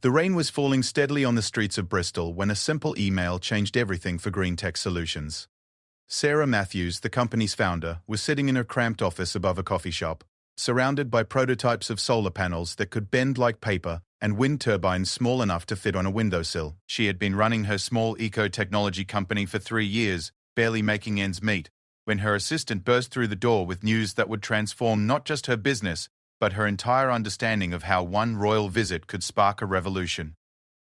The rain was falling steadily on the streets of Bristol when a simple email changed everything for Green Tech Solutions. Sarah Matthews, the company's founder, was sitting in her cramped office above a coffee shop, surrounded by prototypes of solar panels that could bend like paper and wind turbines small enough to fit on a windowsill. She had been running her small eco-technology company for 3 years, barely making ends meet, when her assistant burst through the door with news that would transform not just her business, but her entire understanding of how one royal visit could spark a revolution.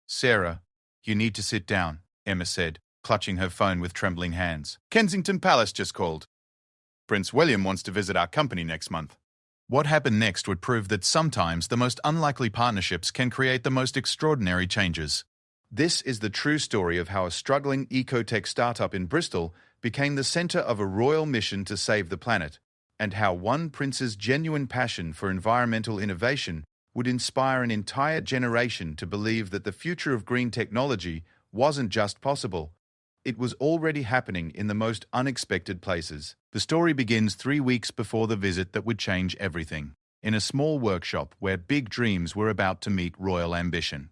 "Sarah, you need to sit down," Emma said, clutching her phone with trembling hands. "Kensington Palace just called. Prince William wants to visit our company next month." What happened next would prove that sometimes the most unlikely partnerships can create the most extraordinary changes. This is the true story of how a struggling ecotech startup in Bristol became the center of a royal mission to save the planet, and how one prince's genuine passion for environmental innovation would inspire an entire generation to believe that the future of green technology wasn't just possible. It was already happening in the most unexpected places. The story begins 3 weeks before the visit that would change everything, in a small workshop where big dreams were about to meet royal ambition.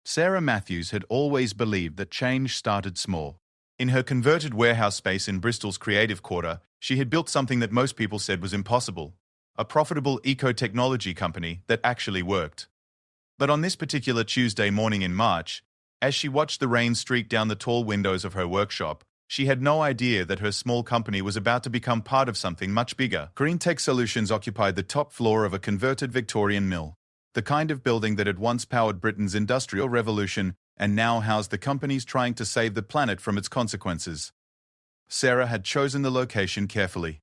Sarah Matthews had always believed that change started small. In her converted warehouse space in Bristol's creative quarter, she had built something that most people said was impossible, a profitable eco-technology company that actually worked. But on this particular Tuesday morning in March, as she watched the rain streak down the tall windows of her workshop, she had no idea that her small company was about to become part of something much bigger. Green Tech Solutions occupied the top floor of a converted Victorian mill, the kind of building that had once powered Britain's industrial revolution and now housed the companies trying to save the planet from its consequences. Sarah had chosen the location carefully.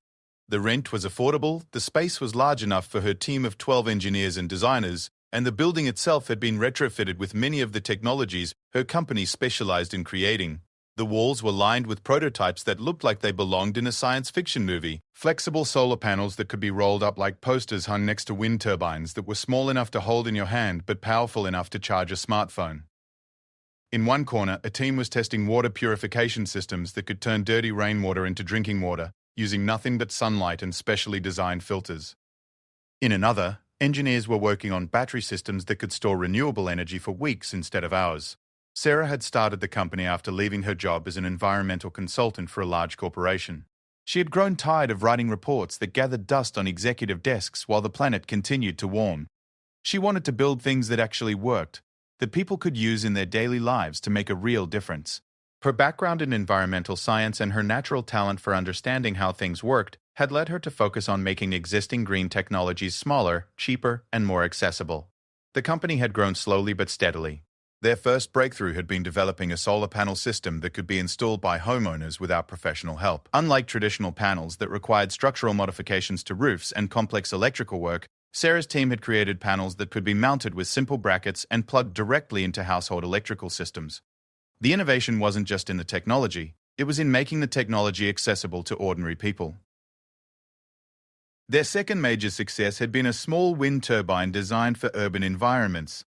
The rent was affordable, the space was large enough for her team of 12 engineers and designers, and the building itself had been retrofitted with many of the technologies her company specialized in creating. The walls were lined with prototypes that looked like they belonged in a science fiction movie. Flexible solar panels that could be rolled up like posters hung next to wind turbines that were small enough to hold in your hand but powerful enough to charge a smartphone. In one corner, a team was testing water purification systems that could turn dirty rainwater into drinking water, using nothing but sunlight and specially designed filters. In another, engineers were working on battery systems that could store renewable energy for weeks instead of hours. Sarah had started the company after leaving her job as an environmental consultant for a large corporation. She had grown tired of writing reports that gathered dust on executive desks while the planet continued to warm. She wanted to build things that actually worked, that people could use in their daily lives to make a real difference. Her background in environmental science and her natural talent for understanding how things worked had led her to focus on making existing green technologies smaller, cheaper, and more accessible. The company had grown slowly but steadily. Their first breakthrough had been developing a solar panel system that could be installed by homeowners without professional help. Unlike traditional panels that required structural modifications to roofs and complex electrical work, Sarah's team had created panels that could be mounted with simple brackets and plugged directly into household electrical systems. The innovation wasn't just in the technology, it was in making the technology accessible to ordinary people. Their second major success had been a small wind turbine designed for urban environments.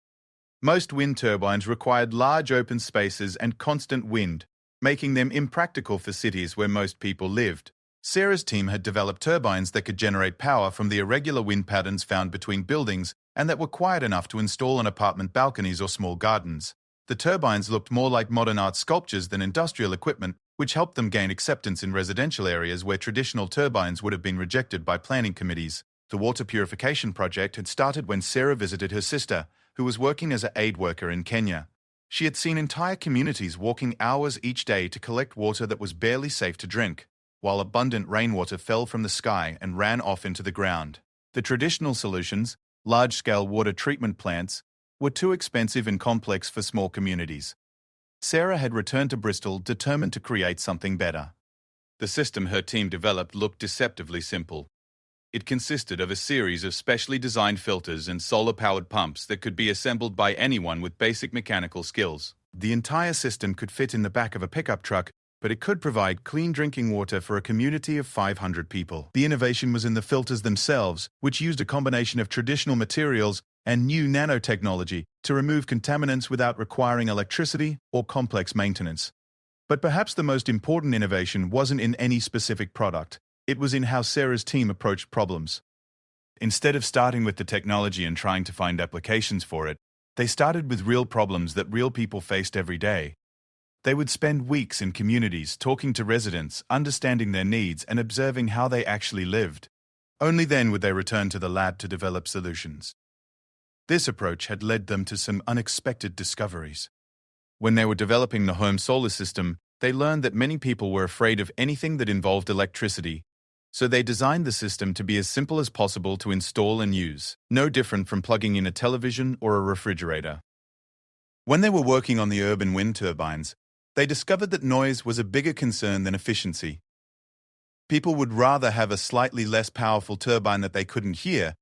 Most wind turbines required large open spaces and constant wind, making them impractical for cities where most people lived. Sarah's team had developed turbines that could generate power from the irregular wind patterns found between buildings and that were quiet enough to install on apartment balconies or small gardens. The turbines looked more like modern art sculptures than industrial equipment, which helped them gain acceptance in residential areas where traditional turbines would have been rejected by planning committees. The water purification project had started when Sarah visited her sister, who was working as an aid worker in Kenya. She had seen entire communities walking hours each day to collect water that was barely safe to drink, while abundant rainwater fell from the sky and ran off into the ground. The traditional solutions, large-scale water treatment plants, were too expensive and complex for small communities. Sarah had returned to Bristol determined to create something better. The system her team developed looked deceptively simple. It consisted of a series of specially designed filters and solar-powered pumps that could be assembled by anyone with basic mechanical skills. The entire system could fit in the back of a pickup truck, but it could provide clean drinking water for a community of 500 people. The innovation was in the filters themselves, which used a combination of traditional materials and new nanotechnology to remove contaminants without requiring electricity or complex maintenance. But perhaps the most important innovation wasn't in any specific product. It was in how Sarah's team approached problems. Instead of starting with the technology and trying to find applications for it, They started with real problems that real people faced every day. They would spend weeks in communities talking to residents, understanding their needs, and observing how they actually lived. Only then would they return to the lab to develop solutions. This approach had led them to some unexpected discoveries. When they were developing the home solar system, they learned that many people were afraid of anything that involved electricity, so they designed the system to be as simple as possible to install and use, no different from plugging in a television or a refrigerator. When they were working on the urban wind turbines, they discovered that noise was a bigger concern than efficiency. People would rather have a slightly less powerful turbine that they couldn't hear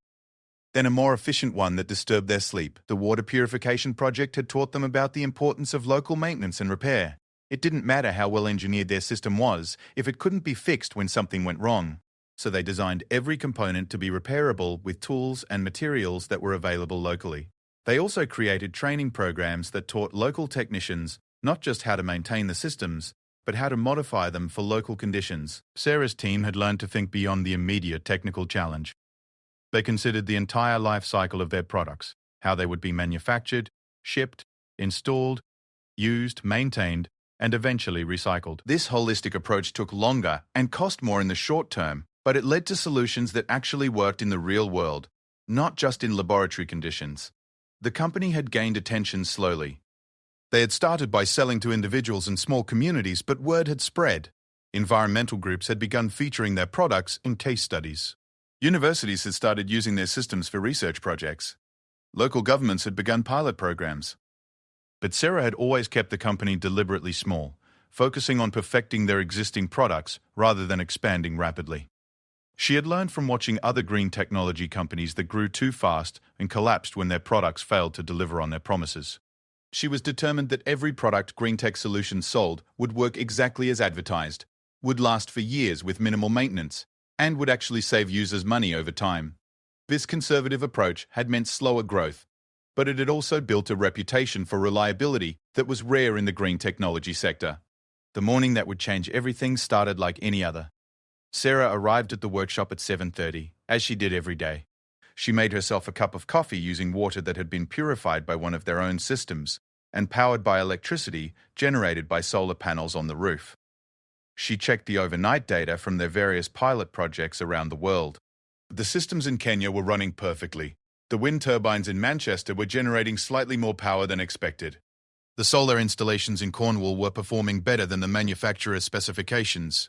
than a more efficient one that disturbed their sleep. The water purification project had taught them about the importance of local maintenance and repair. It didn't matter how well engineered their system was if it couldn't be fixed when something went wrong. So they designed every component to be repairable with tools and materials that were available locally. They also created training programs that taught local technicians not just how to maintain the systems, but how to modify them for local conditions. Sarah's team had learned to think beyond the immediate technical challenge. They considered the entire life cycle of their products, how they would be manufactured, shipped, installed, used, maintained, and eventually recycled. This holistic approach took longer and cost more in the short term, but it led to solutions that actually worked in the real world, not just in laboratory conditions. The company had gained attention slowly. They had started by selling to individuals and small communities, but word had spread. Environmental groups had begun featuring their products in case studies. Universities had started using their systems for research projects. Local governments had begun pilot programs. But Sarah had always kept the company deliberately small, focusing on perfecting their existing products rather than expanding rapidly. She had learned from watching other green technology companies that grew too fast and collapsed when their products failed to deliver on their promises. She was determined that every product Green Tech Solutions sold would work exactly as advertised, would last for years with minimal maintenance, and would actually save users money over time. This conservative approach had meant slower growth, but it had also built a reputation for reliability that was rare in the green technology sector. The morning that would change everything started like any other. Sarah arrived at the workshop at 7:30, as she did every day. She made herself a cup of coffee using water that had been purified by one of their own systems and powered by electricity generated by solar panels on the roof. She checked the overnight data from their various pilot projects around the world. The systems in Kenya were running perfectly. The wind turbines in Manchester were generating slightly more power than expected. The solar installations in Cornwall were performing better than the manufacturer's specifications.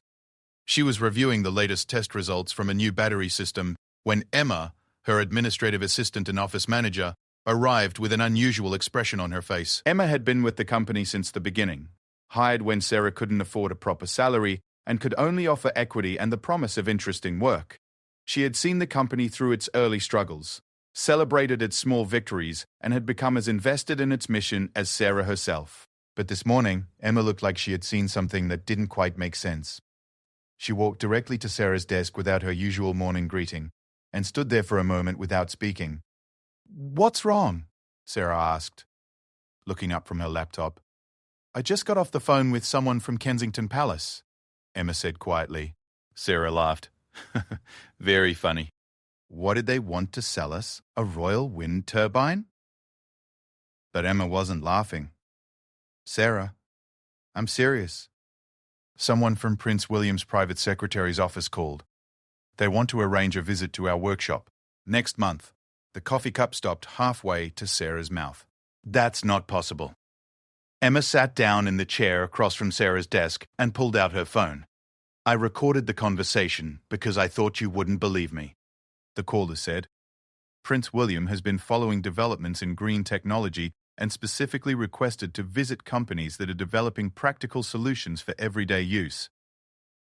She was reviewing the latest test results from a new battery system when Emma, her administrative assistant and office manager, arrived with an unusual expression on her face. Emma had been with the company since the beginning, hired when Sarah couldn't afford a proper salary and could only offer equity and the promise of interesting work. She had seen the company through its early struggles, celebrated its small victories, and had become as invested in its mission as Sarah herself. But this morning, Emma looked like she had seen something that didn't quite make sense. She walked directly to Sarah's desk without her usual morning greeting and stood there for a moment without speaking. "What's wrong?" Sarah asked, looking up from her laptop. "I just got off the phone with someone from Kensington Palace," Emma said quietly. Sarah laughed. "Very funny. What did they want to sell us? A royal wind turbine?" But Emma wasn't laughing. "Sarah, I'm serious. Someone from Prince William's private secretary's office called. They want to arrange a visit to our workshop next month." The coffee cup stopped halfway to Sarah's mouth. "That's not possible." Emma sat down in the chair across from Sarah's desk and pulled out her phone. "I recorded the conversation because I thought you wouldn't believe me," the caller said. "Prince William has been following developments in green technology and specifically requested to visit companies that are developing practical solutions for everyday use.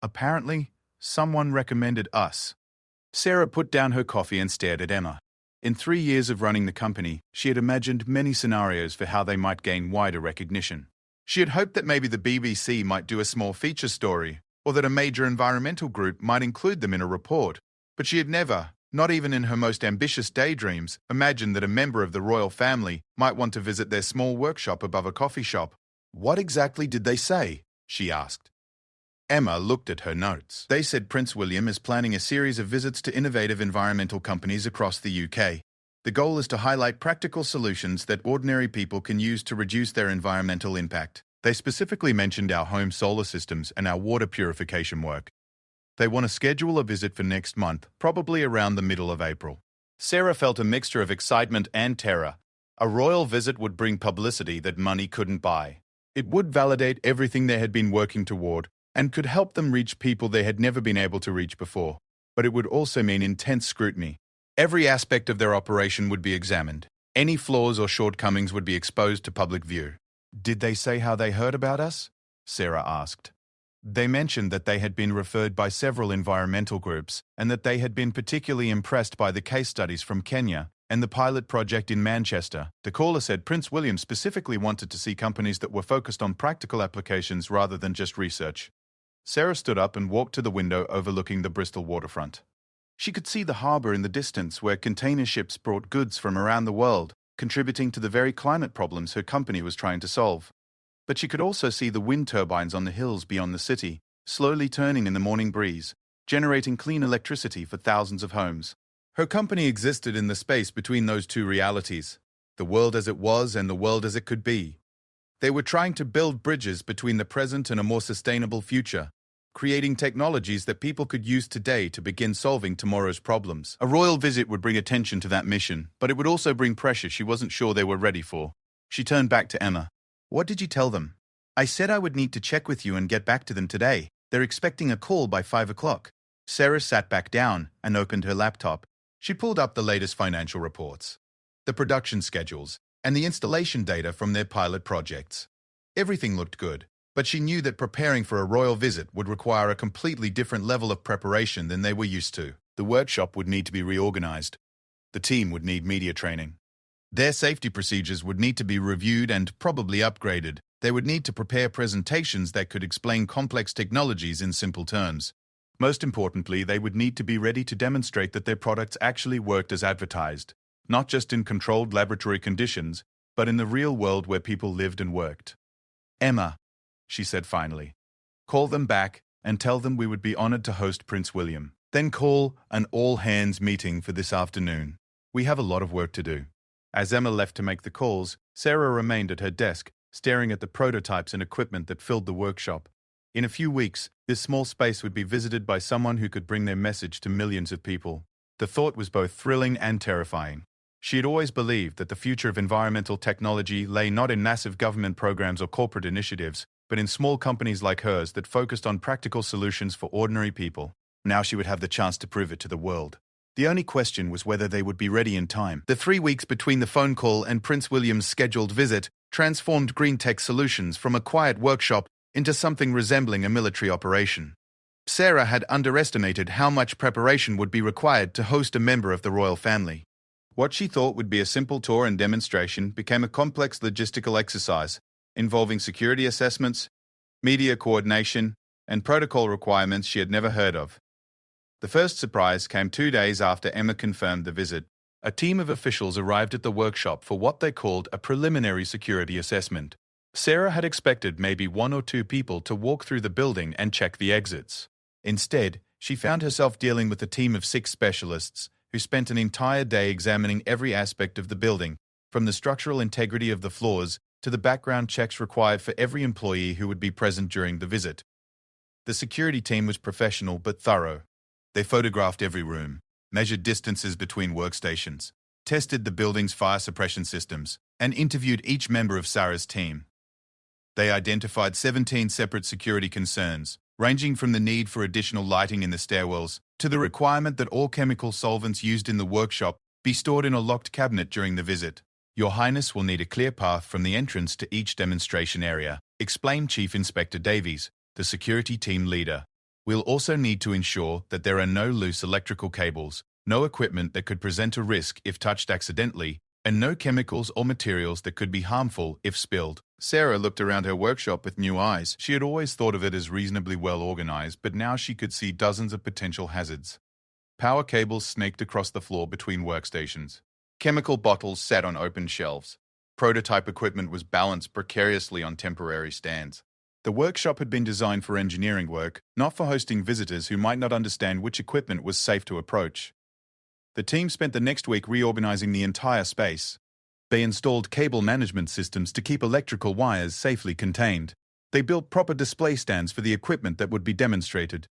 Apparently, someone recommended us." Sarah put down her coffee and stared at Emma. In 3 years of running the company, she had imagined many scenarios for how they might gain wider recognition. She had hoped that maybe the BBC might do a small feature story, or that a major environmental group might include them in a report. But she had never, not even in her most ambitious daydreams, imagined that a member of the royal family might want to visit their small workshop above a coffee shop. "What exactly did they say?" she asked. Emma looked at her notes. "They said Prince William is planning a series of visits to innovative environmental companies across the UK. The goal is to highlight practical solutions that ordinary people can use to reduce their environmental impact. They specifically mentioned our home solar systems and our water purification work. They want to schedule a visit for next month, probably around the middle of April. Sarah felt a mixture of excitement and terror. A royal visit would bring publicity that money couldn't buy. It would validate everything they had been working toward and could help them reach people they had never been able to reach before. But it would also mean intense scrutiny. Every aspect of their operation would be examined. Any flaws or shortcomings would be exposed to public view. Did they say how they heard about us? Sarah asked. They mentioned that they had been referred by several environmental groups and that they had been particularly impressed by the case studies from Kenya and the pilot project in Manchester. The caller said Prince William specifically wanted to see companies that were focused on practical applications rather than just research. Sarah stood up and walked to the window overlooking the Bristol waterfront. She could see the harbour in the distance where container ships brought goods from around the world, contributing to the very climate problems her company was trying to solve. But she could also see the wind turbines on the hills beyond the city, slowly turning in the morning breeze, generating clean electricity for thousands of homes. Her company existed in the space between those two realities, the world as it was and the world as it could be. They were trying to build bridges between the present and a more sustainable future, creating technologies that people could use today to begin solving tomorrow's problems. A royal visit would bring attention to that mission, but it would also bring pressure she wasn't sure they were ready for. She turned back to Emma. What did you tell them? I said I would need to check with you and get back to them today. They're expecting a call by 5 o'clock. Sarah sat back down and opened her laptop. She pulled up the latest financial reports, the production schedules, and the installation data from their pilot projects. Everything looked good. But she knew that preparing for a royal visit would require a completely different level of preparation than they were used to. The workshop would need to be reorganized. The team would need media training. Their safety procedures would need to be reviewed and probably upgraded. They would need to prepare presentations that could explain complex technologies in simple terms. Most importantly, they would need to be ready to demonstrate that their products actually worked as advertised, not just in controlled laboratory conditions, but in the real world where people lived and worked. Emma, she said finally, call them back and tell them we would be honored to host Prince William. Then call an all-hands meeting for this afternoon. We have a lot of work to do. As Emma left to make the calls, Sarah remained at her desk, staring at the prototypes and equipment that filled the workshop. In a few weeks, this small space would be visited by someone who could bring their message to millions of people. The thought was both thrilling and terrifying. She had always believed that the future of environmental technology lay not in massive government programs or corporate initiatives, but in small companies like hers that focused on practical solutions for ordinary people. Now she would have the chance to prove it to the world. The only question was whether they would be ready in time. The 3 weeks between the phone call and Prince William's scheduled visit transformed Green Tech Solutions from a quiet workshop into something resembling a military operation. Sarah had underestimated how much preparation would be required to host a member of the royal family. What she thought would be a simple tour and demonstration became a complex logistical exercise, involving security assessments, media coordination, and protocol requirements she had never heard of. The first surprise came 2 days after Emma confirmed the visit. A team of officials arrived at the workshop for what they called a preliminary security assessment. Sarah had expected maybe 1 or 2 people to walk through the building and check the exits. Instead, she found herself dealing with a team of 6 specialists who spent an entire day examining every aspect of the building, from the structural integrity of the floors to the background checks required for every employee who would be present during the visit. The security team was professional but thorough. They photographed every room, measured distances between workstations, tested the building's fire suppression systems, and interviewed each member of Sarah's team. They identified 17 separate security concerns, ranging from the need for additional lighting in the stairwells to the requirement that all chemical solvents used in the workshop be stored in a locked cabinet during the visit. Your Highness will need a clear path from the entrance to each demonstration area, explained Chief Inspector Davies, the security team leader. We'll also need to ensure that there are no loose electrical cables, no equipment that could present a risk if touched accidentally, and no chemicals or materials that could be harmful if spilled. Sarah looked around her workshop with new eyes. She had always thought of it as reasonably well organized, but now she could see dozens of potential hazards. Power cables snaked across the floor between workstations. Chemical bottles sat on open shelves. Prototype equipment was balanced precariously on temporary stands. The workshop had been designed for engineering work, not for hosting visitors who might not understand which equipment was safe to approach. The team spent the next week reorganizing the entire space. They installed cable management systems to keep electrical wires safely contained. They built proper display stands for the equipment that would be demonstrated.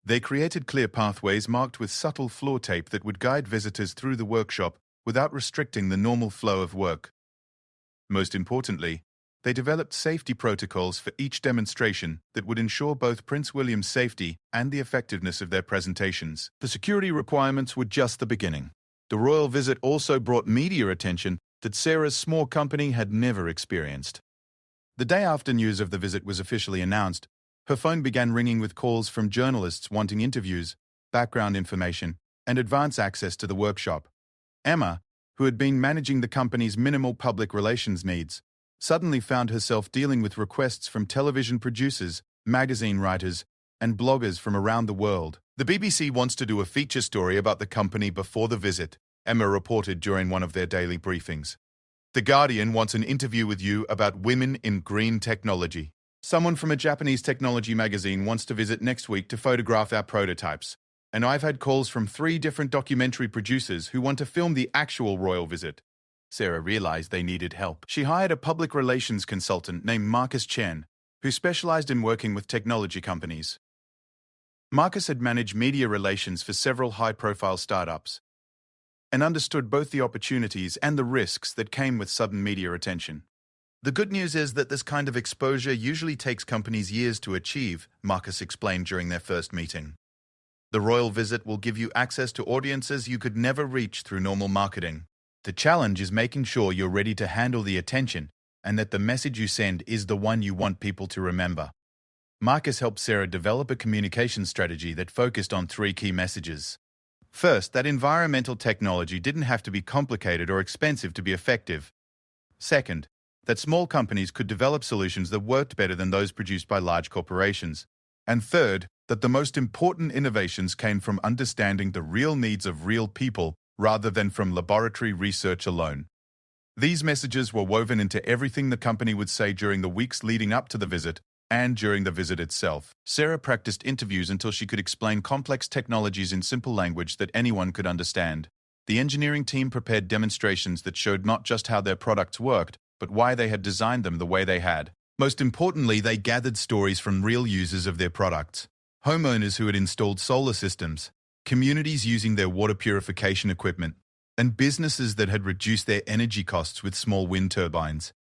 They created clear pathways marked with subtle floor tape that would guide visitors through the workshop without restricting the normal flow of work. Most importantly, they developed safety protocols for each demonstration that would ensure both Prince William's safety and the effectiveness of their presentations. The security requirements were just the beginning. The royal visit also brought media attention that Sarah's small company had never experienced. The day after news of the visit was officially announced, her phone began ringing with calls from journalists wanting interviews, background information, and advance access to the workshop. Emma, who had been managing the company's minimal public relations needs, suddenly found herself dealing with requests from television producers, magazine writers, and bloggers from around the world. The BBC wants to do a feature story about the company before the visit, Emma reported during one of their daily briefings. The Guardian wants an interview with you about women in green technology. Someone from a Japanese technology magazine wants to visit next week to photograph our prototypes. And I've had calls from 3 different documentary producers who want to film the actual royal visit. Sarah realized they needed help. She hired a public relations consultant named Marcus Chen, who specialized in working with technology companies. Marcus had managed media relations for several high-profile startups and understood both the opportunities and the risks that came with sudden media attention. The good news is that this kind of exposure usually takes companies years to achieve, Marcus explained during their first meeting. The royal visit will give you access to audiences you could never reach through normal marketing. The challenge is making sure you're ready to handle the attention and that the message you send is the one you want people to remember. Marcus helped Sarah develop a communication strategy that focused on 3 key messages. First, that environmental technology didn't have to be complicated or expensive to be effective. Second, that small companies could develop solutions that worked better than those produced by large corporations. And third, that the most important innovations came from understanding the real needs of real people rather than from laboratory research alone. These messages were woven into everything the company would say during the weeks leading up to the visit and during the visit itself. Sarah practiced interviews until she could explain complex technologies in simple language that anyone could understand. The engineering team prepared demonstrations that showed not just how their products worked, but why they had designed them the way they had. Most importantly, they gathered stories from real users of their products. Homeowners who had installed solar systems, communities using their water purification equipment, and businesses that had reduced their energy costs with small wind turbines.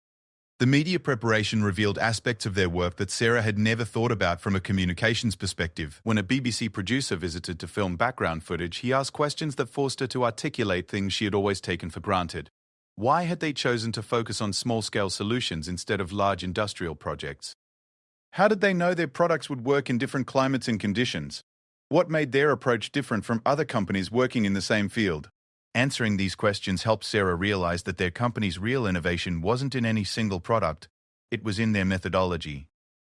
The media preparation revealed aspects of their work that Sarah had never thought about from a communications perspective. When a BBC producer visited to film background footage, he asked questions that forced her to articulate things she had always taken for granted. Why had they chosen to focus on small-scale solutions instead of large industrial projects? How did they know their products would work in different climates and conditions? What made their approach different from other companies working in the same field? Answering these questions helped Sarah realize that their company's real innovation wasn't in any single product, it was in their methodology.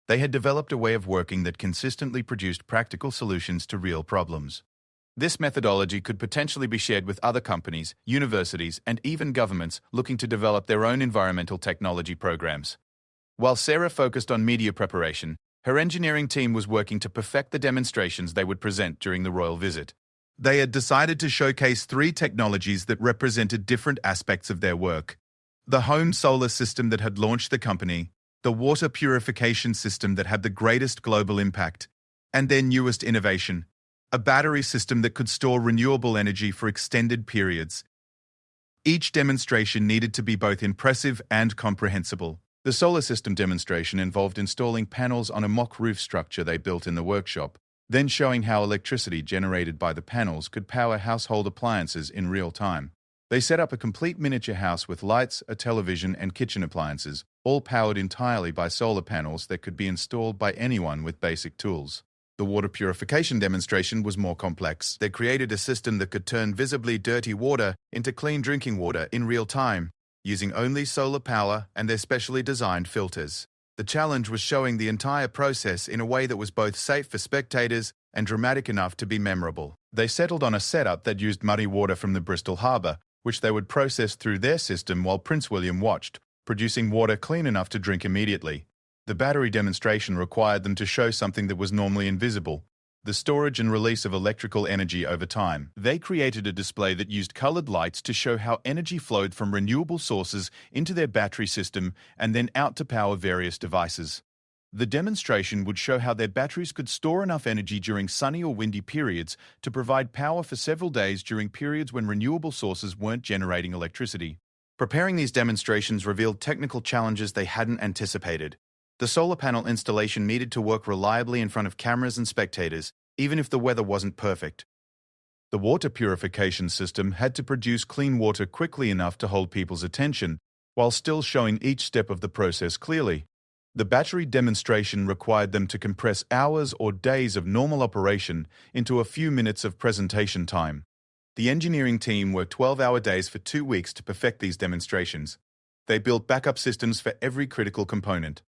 They had developed a way of working that consistently produced practical solutions to real problems. This methodology could potentially be shared with other companies, universities, and even governments looking to develop their own environmental technology programs. While Sarah focused on media preparation, her engineering team was working to perfect the demonstrations they would present during the royal visit. They had decided to showcase 3 technologies that represented different aspects of their work. The home solar system that had launched the company, the water purification system that had the greatest global impact, and their newest innovation, a battery system that could store renewable energy for extended periods. Each demonstration needed to be both impressive and comprehensible. The solar system demonstration involved installing panels on a mock roof structure they built in the workshop, then showing how electricity generated by the panels could power household appliances in real time. They set up a complete miniature house with lights, a television, and kitchen appliances, all powered entirely by solar panels that could be installed by anyone with basic tools. The water purification demonstration was more complex. They created a system that could turn visibly dirty water into clean drinking water in real time, using only solar power and their specially designed filters. The challenge was showing the entire process in a way that was both safe for spectators and dramatic enough to be memorable. They settled on a setup that used muddy water from the Bristol harbour, which they would process through their system while Prince William watched, producing water clean enough to drink immediately. The battery demonstration required them to show something that was normally invisible: the storage and release of electrical energy over time. They created a display that used colored lights to show how energy flowed from renewable sources into their battery system and then out to power various devices. The demonstration would show how their batteries could store enough energy during sunny or windy periods to provide power for several days during periods when renewable sources weren't generating electricity. Preparing these demonstrations revealed technical challenges they hadn't anticipated. The solar panel installation needed to work reliably in front of cameras and spectators, even if the weather wasn't perfect. The water purification system had to produce clean water quickly enough to hold people's attention, while still showing each step of the process clearly. The battery demonstration required them to compress hours or days of normal operation into a few minutes of presentation time. The engineering team worked 12-hour days for 2 weeks to perfect these demonstrations. They built backup systems for every critical component.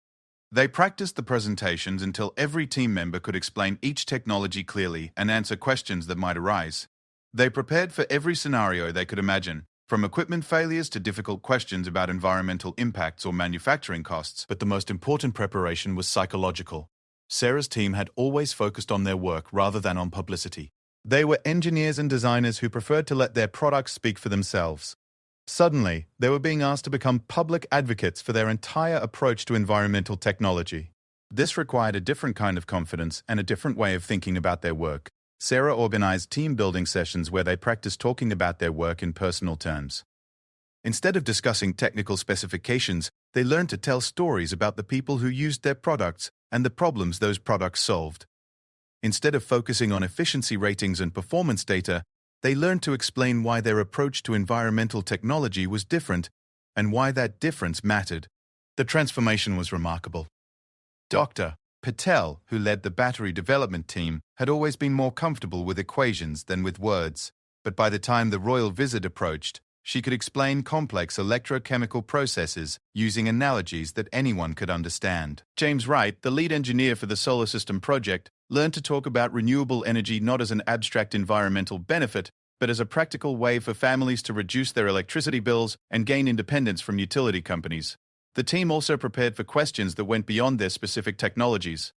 They practiced the presentations until every team member could explain each technology clearly and answer questions that might arise. They prepared for every scenario they could imagine, from equipment failures to difficult questions about environmental impacts or manufacturing costs. But the most important preparation was psychological. Sarah's team had always focused on their work rather than on publicity. They were engineers and designers who preferred to let their products speak for themselves. Suddenly, they were being asked to become public advocates for their entire approach to environmental technology. This required a different kind of confidence and a different way of thinking about their work. Sarah organized team-building sessions where they practiced talking about their work in personal terms. Instead of discussing technical specifications, they learned to tell stories about the people who used their products and the problems those products solved. Instead of focusing on efficiency ratings and performance data, they learned to explain why their approach to environmental technology was different and why that difference mattered. The transformation was remarkable. Dr. Patel, who led the battery development team, had always been more comfortable with equations than with words, but by the time the royal visit approached, she could explain complex electrochemical processes using analogies that anyone could understand. James Wright, the lead engineer for the solar system project, learned to talk about renewable energy not as an abstract environmental benefit, but as a practical way for families to reduce their electricity bills and gain independence from utility companies. The team also prepared for questions that went beyond their specific technologies.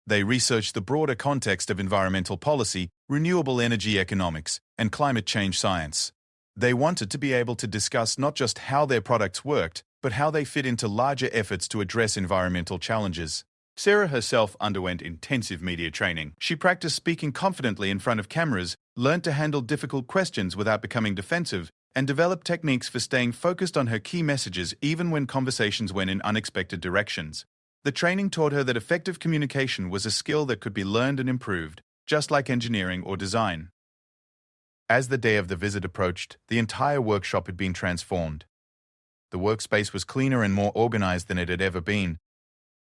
They researched the broader context of environmental policy, renewable energy economics, and climate change science. They wanted to be able to discuss not just how their products worked, but how they fit into larger efforts to address environmental challenges. Sarah herself underwent intensive media training. She practiced speaking confidently in front of cameras, learned to handle difficult questions without becoming defensive, and developed techniques for staying focused on her key messages even when conversations went in unexpected directions. The training taught her that effective communication was a skill that could be learned and improved, just like engineering or design. As the day of the visit approached, the entire workshop had been transformed. The workspace was cleaner and more organized than it had ever been,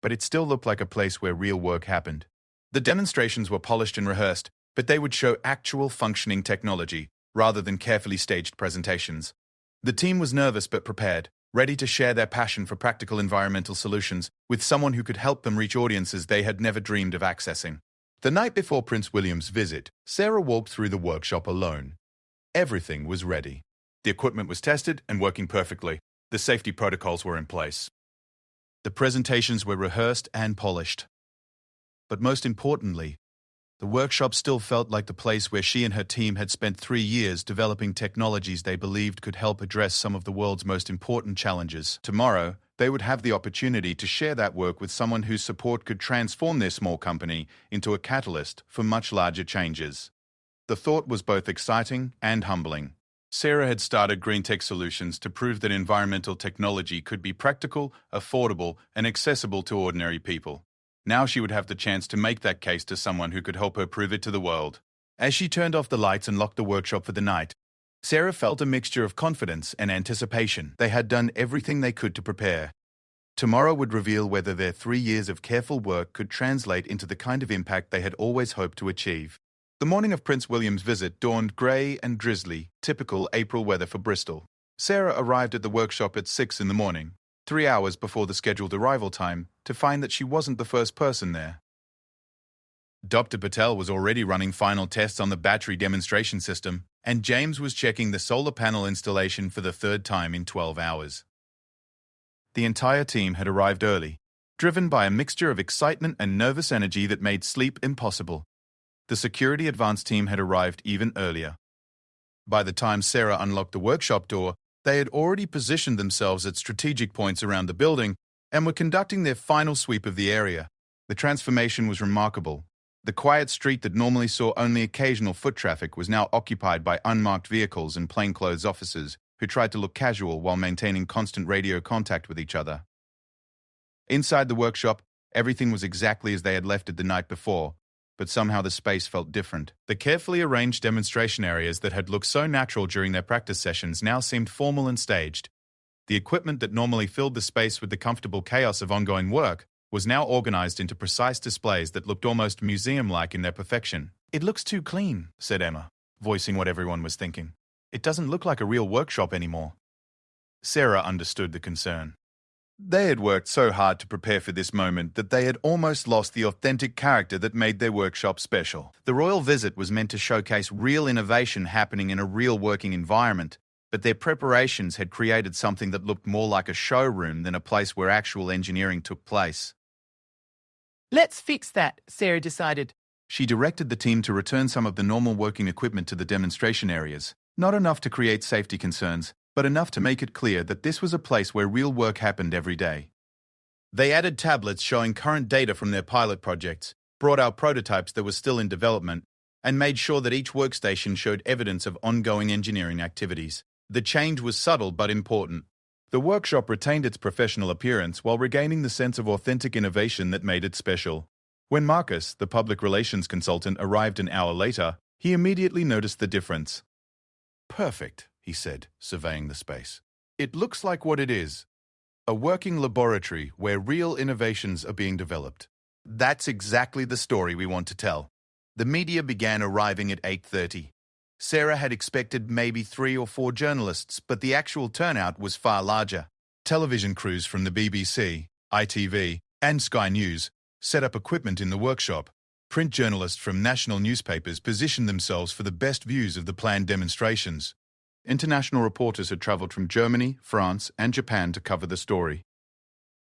but it still looked like a place where real work happened. The demonstrations were polished and rehearsed, but they would show actual functioning technology, rather than carefully staged presentations. The team was nervous but prepared, ready to share their passion for practical environmental solutions with someone who could help them reach audiences they had never dreamed of accessing. The night before Prince William's visit, Sarah walked through the workshop alone. Everything was ready. The equipment was tested and working perfectly. The safety protocols were in place. The presentations were rehearsed and polished. But most importantly, the workshop still felt like the place where she and her team had spent 3 years developing technologies they believed could help address some of the world's most important challenges. Tomorrow, they would have the opportunity to share that work with someone whose support could transform their small company into a catalyst for much larger changes. The thought was both exciting and humbling. Sarah had started Green Tech Solutions to prove that environmental technology could be practical, affordable, and accessible to ordinary people. Now she would have the chance to make that case to someone who could help her prove it to the world. As she turned off the lights and locked the workshop for the night, Sarah felt a mixture of confidence and anticipation. They had done everything they could to prepare. Tomorrow would reveal whether their 3 years of careful work could translate into the kind of impact they had always hoped to achieve. The morning of Prince William's visit dawned grey and drizzly, typical April weather for Bristol. Sarah arrived at the workshop at 6 in the morning, 3 hours before the scheduled arrival time, to find that she wasn't the first person there. Dr. Patel was already running final tests on the battery demonstration system, and James was checking the solar panel installation for the 3rd time in 12 hours. The entire team had arrived early, driven by a mixture of excitement and nervous energy that made sleep impossible. The security advance team had arrived even earlier. By the time Sarah unlocked the workshop door, they had already positioned themselves at strategic points around the building and were conducting their final sweep of the area. The transformation was remarkable. The quiet street that normally saw only occasional foot traffic was now occupied by unmarked vehicles and plainclothes officers who tried to look casual while maintaining constant radio contact with each other. Inside the workshop, everything was exactly as they had left it the night before, but somehow the space felt different. The carefully arranged demonstration areas that had looked so natural during their practice sessions now seemed formal and staged. The equipment that normally filled the space with the comfortable chaos of ongoing work was now organized into precise displays that looked almost museum-like in their perfection. "It looks too clean," said Emma, voicing what everyone was thinking. "It doesn't look like a real workshop anymore." Sarah understood the concern. They had worked so hard to prepare for this moment that they had almost lost the authentic character that made their workshop special. The royal visit was meant to showcase real innovation happening in a real working environment, but their preparations had created something that looked more like a showroom than a place where actual engineering took place. "Let's fix that," Sarah decided. She directed the team to return some of the normal working equipment to the demonstration areas, not enough to create safety concerns, but enough to make it clear that this was a place where real work happened every day. They added tablets showing current data from their pilot projects, brought out prototypes that were still in development, and made sure that each workstation showed evidence of ongoing engineering activities. The change was subtle but important. The workshop retained its professional appearance while regaining the sense of authentic innovation that made it special. When Marcus, the public relations consultant, arrived an hour later, he immediately noticed the difference. "Perfect," he said, surveying the space. "It looks like what it is. A working laboratory where real innovations are being developed." That's exactly the story we want to tell. The media began arriving at 8:30. Sarah had expected maybe 3 or 4 journalists, but the actual turnout was far larger. Television crews from the BBC, ITV, and Sky News set up equipment in the workshop. Print journalists from national newspapers positioned themselves for the best views of the planned demonstrations. International reporters had travelled from Germany, France, and Japan to cover the story.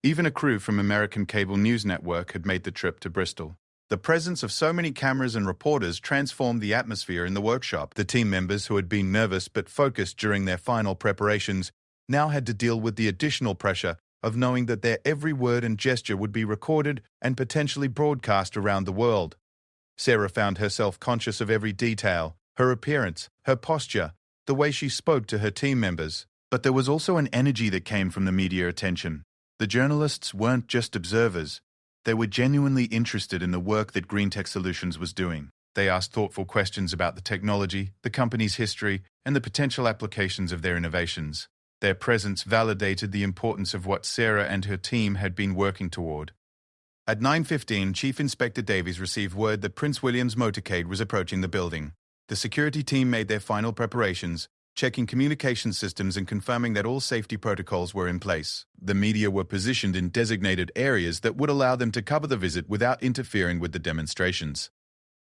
Even a crew from American cable news network had made the trip to Bristol. The presence of so many cameras and reporters transformed the atmosphere in the workshop. The team members who had been nervous but focused during their final preparations now had to deal with the additional pressure of knowing that their every word and gesture would be recorded and potentially broadcast around the world. Sarah found herself conscious of every detail, her appearance, her posture, the way she spoke to her team members. But there was also an energy that came from the media attention. The journalists weren't just observers. They were genuinely interested in the work that GreenTech Solutions was doing. They asked thoughtful questions about the technology, the company's history, and the potential applications of their innovations. Their presence validated the importance of what Sarah and her team had been working toward. At 9:15, Chief Inspector Davies received word that Prince William's motorcade was approaching the building. The security team made their final preparations, checking communication systems and confirming that all safety protocols were in place. The media were positioned in designated areas that would allow them to cover the visit without interfering with the demonstrations.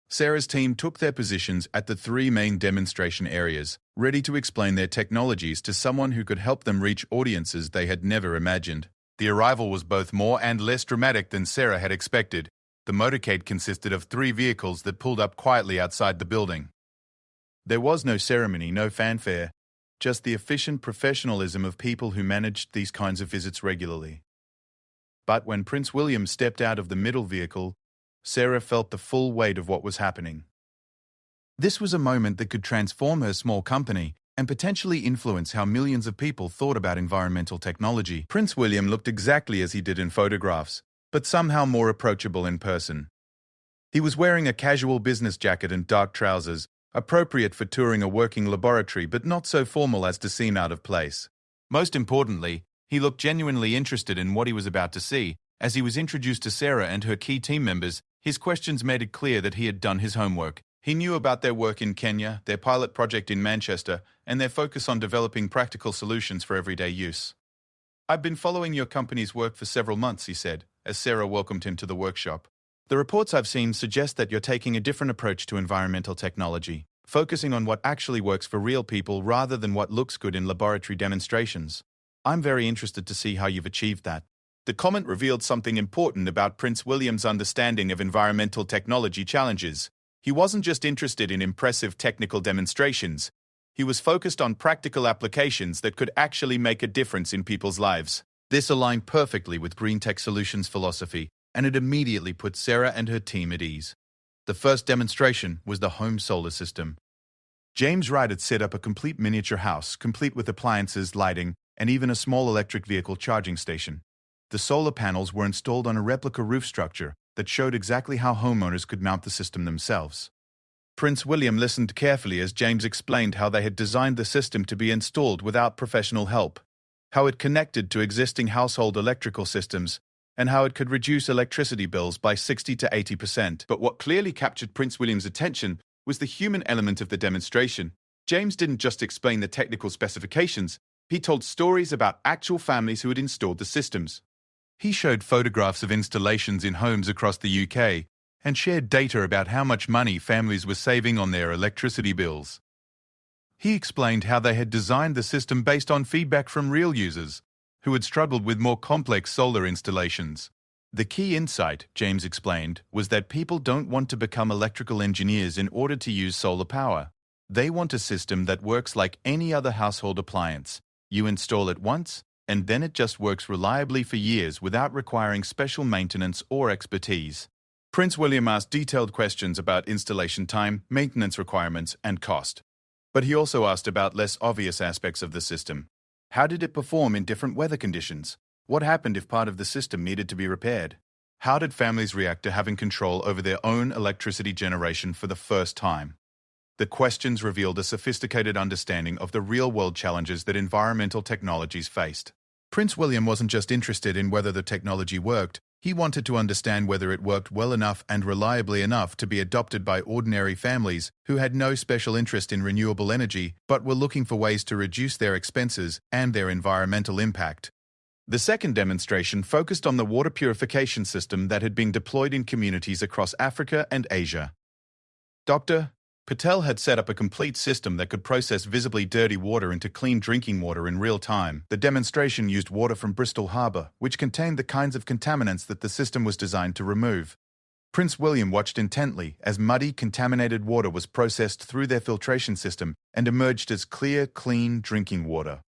Sarah's team took their positions at the 3 main demonstration areas, ready to explain their technologies to someone who could help them reach audiences they had never imagined. The arrival was both more and less dramatic than Sarah had expected. The motorcade consisted of 3 vehicles that pulled up quietly outside the building. There was no ceremony, no fanfare, just the efficient professionalism of people who managed these kinds of visits regularly. But when Prince William stepped out of the middle vehicle, Sarah felt the full weight of what was happening. This was a moment that could transform her small company and potentially influence how millions of people thought about environmental technology. Prince William looked exactly as he did in photographs, but somehow more approachable in person. He was wearing a casual business jacket and dark trousers, appropriate for touring a working laboratory but not so formal as to seem out of place. Most importantly, he looked genuinely interested in what he was about to see. As he was introduced to Sarah and her key team members, his questions made it clear that he had done his homework. He knew about their work in Kenya, their pilot project in Manchester, and their focus on developing practical solutions for everyday use. "I've been following your company's work for several months," he said, as Sarah welcomed him to the workshop. "The reports I've seen suggest that you're taking a different approach to environmental technology, focusing on what actually works for real people rather than what looks good in laboratory demonstrations. I'm very interested to see how you've achieved that." The comment revealed something important about Prince William's understanding of environmental technology challenges. He wasn't just interested in impressive technical demonstrations. He was focused on practical applications that could actually make a difference in people's lives. This aligned perfectly with Green Tech Solutions' philosophy, and it immediately put Sarah and her team at ease. The first demonstration was the home solar system. James Wright had set up a complete miniature house, complete with appliances, lighting, and even a small electric vehicle charging station. The solar panels were installed on a replica roof structure that showed exactly how homeowners could mount the system themselves. Prince William listened carefully as James explained how they had designed the system to be installed without professional help, how it connected to existing household electrical systems, and how it could reduce electricity bills by 60 to 80%. But what clearly captured Prince William's attention was the human element of the demonstration. James didn't just explain the technical specifications, he told stories about actual families who had installed the systems. He showed photographs of installations in homes across the UK and shared data about how much money families were saving on their electricity bills. He explained how they had designed the system based on feedback from real users who had struggled with more complex solar installations. The key insight, James explained, was that people don't want to become electrical engineers in order to use solar power. They want a system that works like any other household appliance. You install it once, and then it just works reliably for years without requiring special maintenance or expertise. Prince William asked detailed questions about installation time, maintenance requirements, and cost. But he also asked about less obvious aspects of the system. How did it perform in different weather conditions? What happened if part of the system needed to be repaired? How did families react to having control over their own electricity generation for the first time? The questions revealed a sophisticated understanding of the real-world challenges that environmental technologies faced. Prince William wasn't just interested in whether the technology worked, he wanted to understand whether it worked well enough and reliably enough to be adopted by ordinary families who had no special interest in renewable energy but were looking for ways to reduce their expenses and their environmental impact. The second demonstration focused on the water purification system that had been deployed in communities across Africa and Asia. Dr. Patel had set up a complete system that could process visibly dirty water into clean drinking water in real time. The demonstration used water from Bristol Harbour, which contained the kinds of contaminants that the system was designed to remove. Prince William watched intently as muddy, contaminated water was processed through their filtration system and emerged as clear, clean drinking water.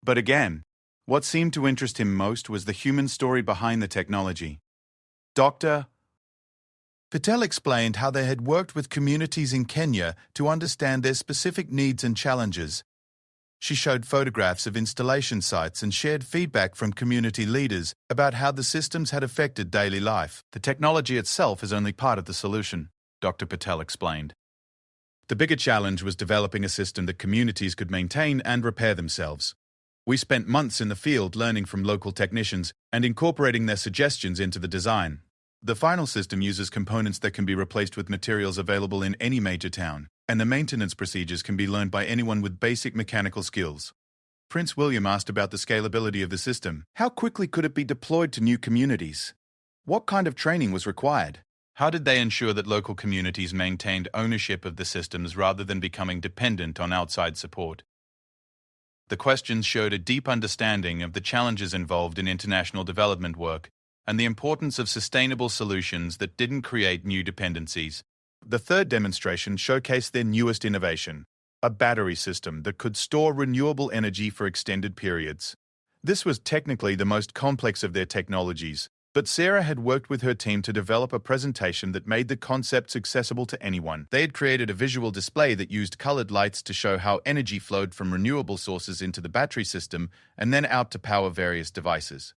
But again, what seemed to interest him most was the human story behind the technology. Dr. Patel explained how they had worked with communities in Kenya to understand their specific needs and challenges. She showed photographs of installation sites and shared feedback from community leaders about how the systems had affected daily life. The technology itself is only part of the solution, Dr. Patel explained. The bigger challenge was developing a system that communities could maintain and repair themselves. We spent months in the field learning from local technicians and incorporating their suggestions into the design. The final system uses components that can be replaced with materials available in any major town, and the maintenance procedures can be learned by anyone with basic mechanical skills. Prince William asked about the scalability of the system. How quickly could it be deployed to new communities? What kind of training was required? How did they ensure that local communities maintained ownership of the systems rather than becoming dependent on outside support? The questions showed a deep understanding of the challenges involved in international development work and the importance of sustainable solutions that didn't create new dependencies. The third demonstration showcased their newest innovation, a battery system that could store renewable energy for extended periods. This was technically the most complex of their technologies, but Sarah had worked with her team to develop a presentation that made the concepts accessible to anyone. They had created a visual display that used colored lights to show how energy flowed from renewable sources into the battery system and then out to power various devices.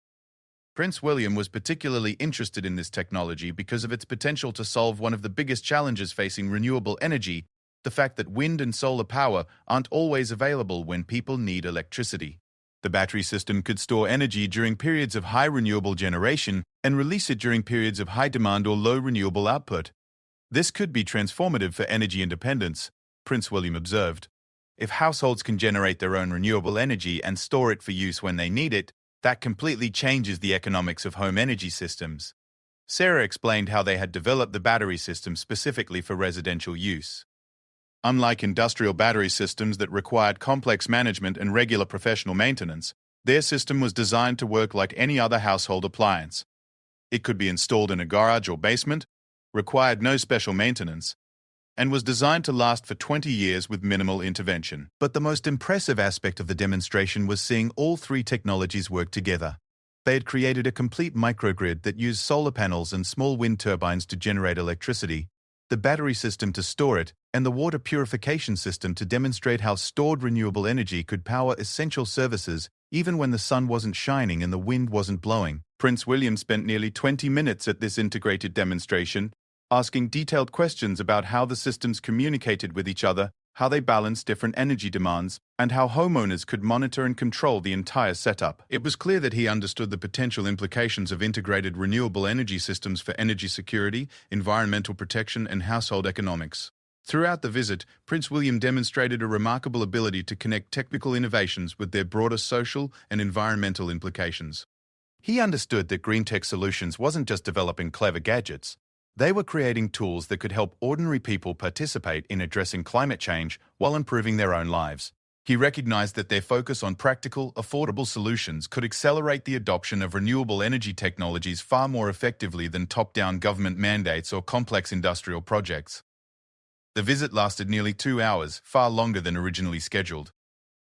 Prince William was particularly interested in this technology because of its potential to solve one of the biggest challenges facing renewable energy, the fact that wind and solar power aren't always available when people need electricity. The battery system could store energy during periods of high renewable generation and release it during periods of high demand or low renewable output. This could be transformative for energy independence, Prince William observed. If households can generate their own renewable energy and store it for use when they need it, that completely changes the economics of home energy systems. Sarah explained how they had developed the battery system specifically for residential use. Unlike industrial battery systems that required complex management and regular professional maintenance, their system was designed to work like any other household appliance. It could be installed in a garage or basement, required no special maintenance, and was designed to last for 20 years with minimal intervention. But the most impressive aspect of the demonstration was seeing all three technologies work together. They had created a complete microgrid that used solar panels and small wind turbines to generate electricity, the battery system to store it, and the water purification system to demonstrate how stored renewable energy could power essential services even when the sun wasn't shining and the wind wasn't blowing. Prince William spent nearly 20 minutes at this integrated demonstration, asking detailed questions about how the systems communicated with each other, how they balanced different energy demands, and how homeowners could monitor and control the entire setup. It was clear that he understood the potential implications of integrated renewable energy systems for energy security, environmental protection, and household economics. Throughout the visit, Prince William demonstrated a remarkable ability to connect technical innovations with their broader social and environmental implications. He understood that green tech solutions wasn't just developing clever gadgets. They were creating tools that could help ordinary people participate in addressing climate change while improving their own lives. He recognized that their focus on practical, affordable solutions could accelerate the adoption of renewable energy technologies far more effectively than top-down government mandates or complex industrial projects. The visit lasted nearly 2 hours, far longer than originally scheduled.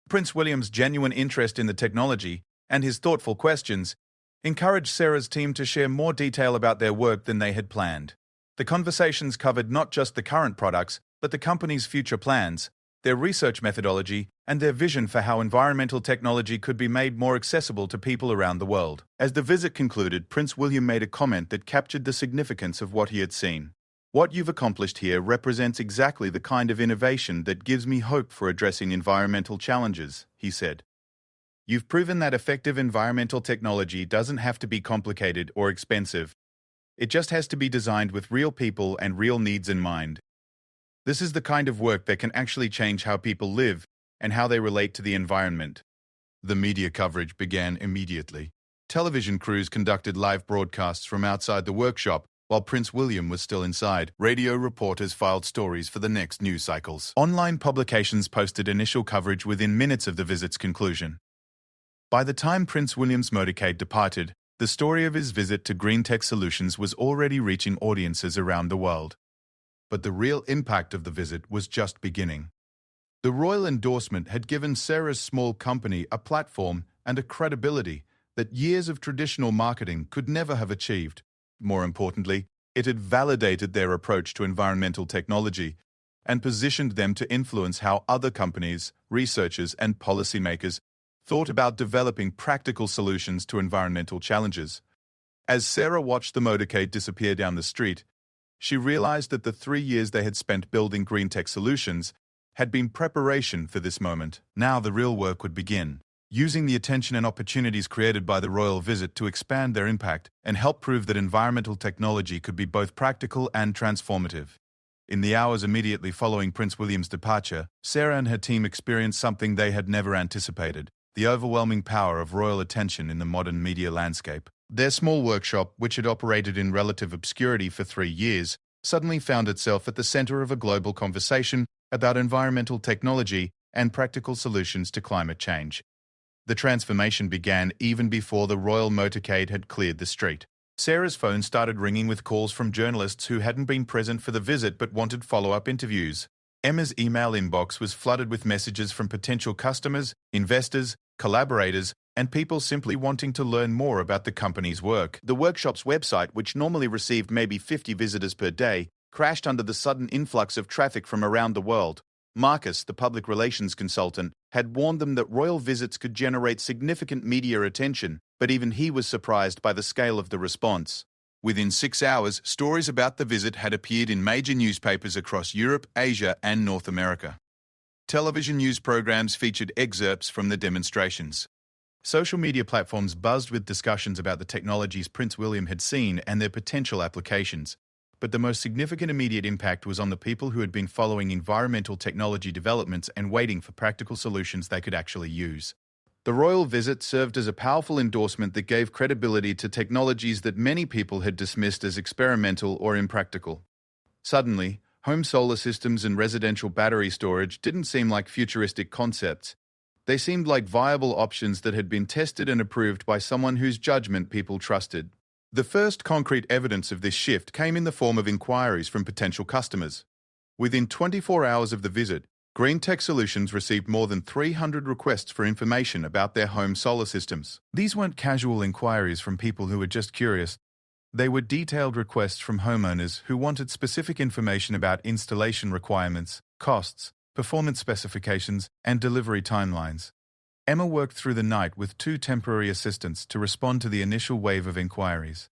Prince William's genuine interest in the technology and his thoughtful questions encouraged Sarah's team to share more detail about their work than they had planned. The conversations covered not just the current products, but the company's future plans, their research methodology, and their vision for how environmental technology could be made more accessible to people around the world. As the visit concluded, Prince William made a comment that captured the significance of what he had seen. "What you've accomplished here represents exactly the kind of innovation that gives me hope for addressing environmental challenges," he said. "You've proven that effective environmental technology doesn't have to be complicated or expensive. It just has to be designed with real people and real needs in mind. This is the kind of work that can actually change how people live and how they relate to the environment." The media coverage began immediately. Television crews conducted live broadcasts from outside the workshop, while Prince William was still inside. Radio reporters filed stories for the next news cycles. Online publications posted initial coverage within minutes of the visit's conclusion. By the time Prince William's motorcade departed, the story of his visit to Green Tech Solutions was already reaching audiences around the world. But the real impact of the visit was just beginning. The royal endorsement had given Sarah's small company a platform and a credibility that years of traditional marketing could never have achieved. More importantly, it had validated their approach to environmental technology and positioned them to influence how other companies, researchers, and policymakers thought about developing practical solutions to environmental challenges. As Sarah watched the motorcade disappear down the street, she realized that the 3 years they had spent building green tech solutions had been preparation for this moment. Now the real work would begin, using the attention and opportunities created by the royal visit to expand their impact and help prove that environmental technology could be both practical and transformative. In the hours immediately following Prince William's departure, Sarah and her team experienced something they had never anticipated: the overwhelming power of royal attention in the modern media landscape. Their small workshop, which had operated in relative obscurity for 3 years, suddenly found itself at the center of a global conversation about environmental technology and practical solutions to climate change. The transformation began even before the royal motorcade had cleared the street. Sarah's phone started ringing with calls from journalists who hadn't been present for the visit but wanted follow-up interviews. Emma's email inbox was flooded with messages from potential customers, investors, collaborators, and people simply wanting to learn more about the company's work. The workshop's website, which normally received maybe 50 visitors per day, crashed under the sudden influx of traffic from around the world. Marcus, the public relations consultant, had warned them that royal visits could generate significant media attention, but even he was surprised by the scale of the response. Within 6 hours, stories about the visit had appeared in major newspapers across Europe, Asia, and North America. Television news programs featured excerpts from the demonstrations. Social media platforms buzzed with discussions about the technologies Prince William had seen and their potential applications. But the most significant immediate impact was on the people who had been following environmental technology developments and waiting for practical solutions they could actually use. The royal visit served as a powerful endorsement that gave credibility to technologies that many people had dismissed as experimental or impractical. Suddenly, home solar systems and residential battery storage didn't seem like futuristic concepts. They seemed like viable options that had been tested and approved by someone whose judgment people trusted. The first concrete evidence of this shift came in the form of inquiries from potential customers. Within 24 hours of the visit, Green Tech Solutions received more than 300 requests for information about their home solar systems. These weren't casual inquiries from people who were just curious. They were detailed requests from homeowners who wanted specific information about installation requirements, costs, performance specifications, and delivery timelines. Emma worked through the night with 2 temporary assistants to respond to the initial wave of inquiries.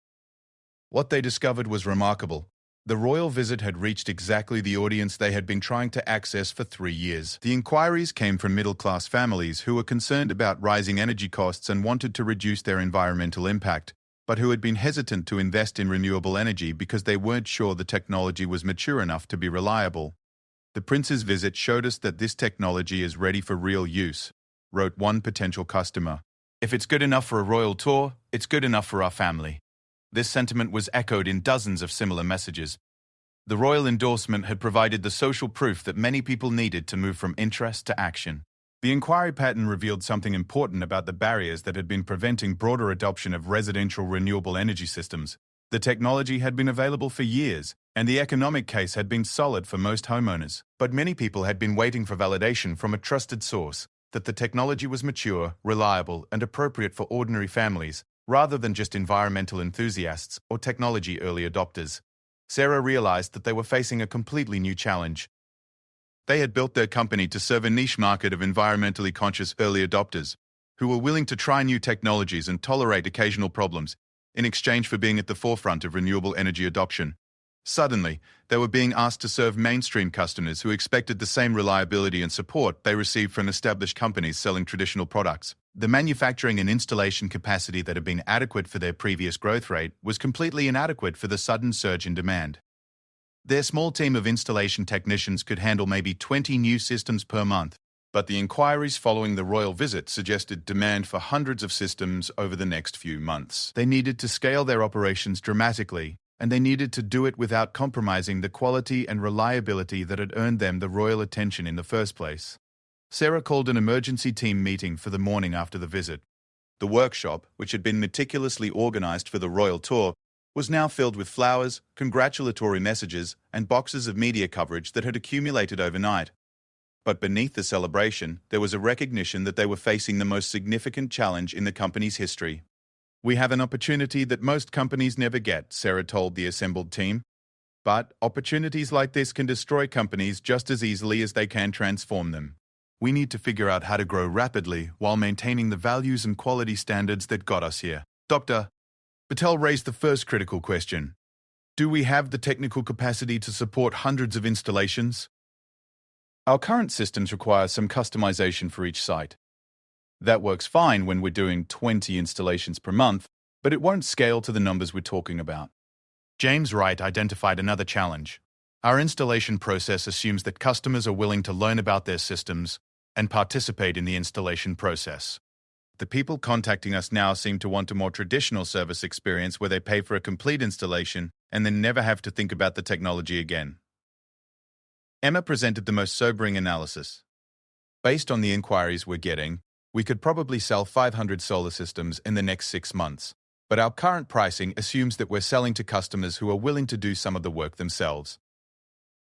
What they discovered was remarkable. The royal visit had reached exactly the audience they had been trying to access for 3 years. The inquiries came from middle-class families who were concerned about rising energy costs and wanted to reduce their environmental impact, but who had been hesitant to invest in renewable energy because they weren't sure the technology was mature enough to be reliable. "The prince's visit showed us that this technology is ready for real use," wrote one potential customer. "If it's good enough for a royal tour, it's good enough for our family." This sentiment was echoed in dozens of similar messages. The royal endorsement had provided the social proof that many people needed to move from interest to action. The inquiry pattern revealed something important about the barriers that had been preventing broader adoption of residential renewable energy systems. The technology had been available for years, and the economic case had been solid for most homeowners. But many people had been waiting for validation from a trusted source that the technology was mature, reliable, and appropriate for ordinary families, rather than just environmental enthusiasts or technology early adopters. Sarah realized that they were facing a completely new challenge. They had built their company to serve a niche market of environmentally conscious early adopters who were willing to try new technologies and tolerate occasional problems in exchange for being at the forefront of renewable energy adoption. Suddenly, they were being asked to serve mainstream customers who expected the same reliability and support they received from established companies selling traditional products. The manufacturing and installation capacity that had been adequate for their previous growth rate was completely inadequate for the sudden surge in demand. Their small team of installation technicians could handle maybe 20 new systems per month, but the inquiries following the royal visit suggested demand for hundreds of systems over the next few months. They needed to scale their operations dramatically, and they needed to do it without compromising the quality and reliability that had earned them the royal attention in the first place. Sarah called an emergency team meeting for the morning after the visit. The workshop, which had been meticulously organized for the royal tour, was now filled with flowers, congratulatory messages, and boxes of media coverage that had accumulated overnight. But beneath the celebration, there was a recognition that they were facing the most significant challenge in the company's history. "We have an opportunity that most companies never get," Sarah told the assembled team. "But opportunities like this can destroy companies just as easily as they can transform them. We need to figure out how to grow rapidly while maintaining the values and quality standards that got us here." Dr. Patel raised the first critical question. "Do we have the technical capacity to support hundreds of installations?" "Our current systems require some customization for each site. That works fine when we're doing 20 installations per month, but it won't scale to the numbers we're talking about." James Wright identified another challenge. "Our installation process assumes that customers are willing to learn about their systems and participate in the installation process. The people contacting us now seem to want a more traditional service experience where they pay for a complete installation and then never have to think about the technology again." Emma presented the most sobering analysis. "Based on the inquiries we're getting, we could probably sell 500 solar systems in the next 6 months, but our current pricing assumes that we're selling to customers who are willing to do some of the work themselves.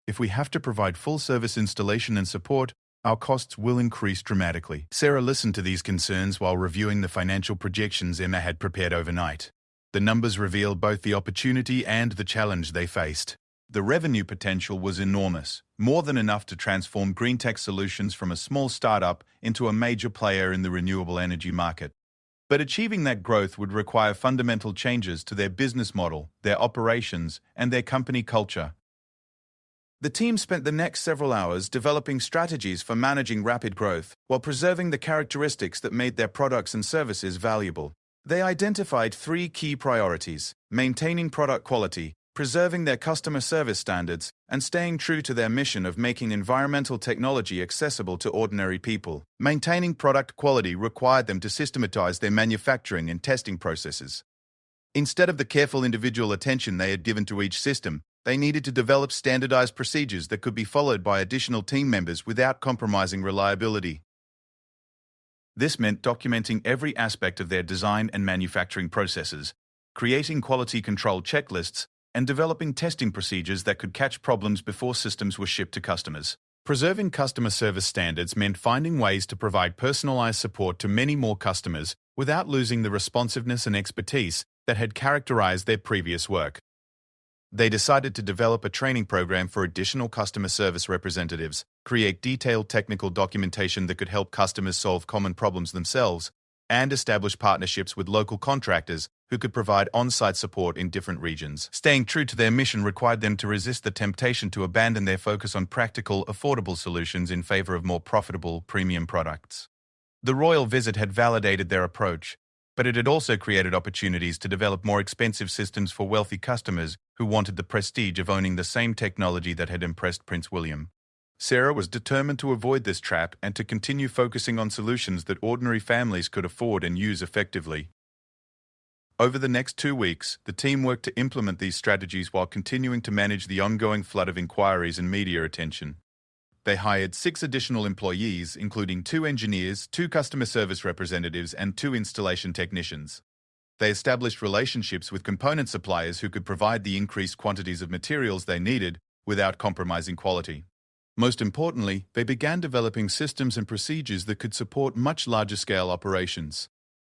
If we have to provide full-service installation and support, our costs will increase dramatically." Sarah listened to these concerns while reviewing the financial projections Emma had prepared overnight. The numbers revealed both the opportunity and the challenge they faced. The revenue potential was enormous, more than enough to transform Green Tech Solutions from a small startup into a major player in the renewable energy market. But achieving that growth would require fundamental changes to their business model, their operations, and their company culture. The team spent the next several hours developing strategies for managing rapid growth while preserving the characteristics that made their products and services valuable. They identified 3 key priorities: maintaining product quality, preserving their customer service standards, and staying true to their mission of making environmental technology accessible to ordinary people. Maintaining product quality required them to systematize their manufacturing and testing processes. Instead of the careful individual attention they had given to each system, they needed to develop standardized procedures that could be followed by additional team members without compromising reliability. This meant documenting every aspect of their design and manufacturing processes, creating quality control checklists, and developing testing procedures that could catch problems before systems were shipped to customers. Preserving customer service standards meant finding ways to provide personalized support to many more customers without losing the responsiveness and expertise that had characterized their previous work. They decided to develop a training program for additional customer service representatives, create detailed technical documentation that could help customers solve common problems themselves, and establish partnerships with local contractors who could provide on-site support in different regions. Staying true to their mission required them to resist the temptation to abandon their focus on practical, affordable solutions in favor of more profitable, premium products. The royal visit had validated their approach, but it had also created opportunities to develop more expensive systems for wealthy customers who wanted the prestige of owning the same technology that had impressed Prince William. Sarah was determined to avoid this trap and to continue focusing on solutions that ordinary families could afford and use effectively. Over the next 2 weeks, the team worked to implement these strategies while continuing to manage the ongoing flood of inquiries and media attention. They hired 6 additional employees, including 2 engineers, 2 customer service representatives, and 2 installation technicians. They established relationships with component suppliers who could provide the increased quantities of materials they needed without compromising quality. Most importantly, they began developing systems and procedures that could support much larger-scale operations.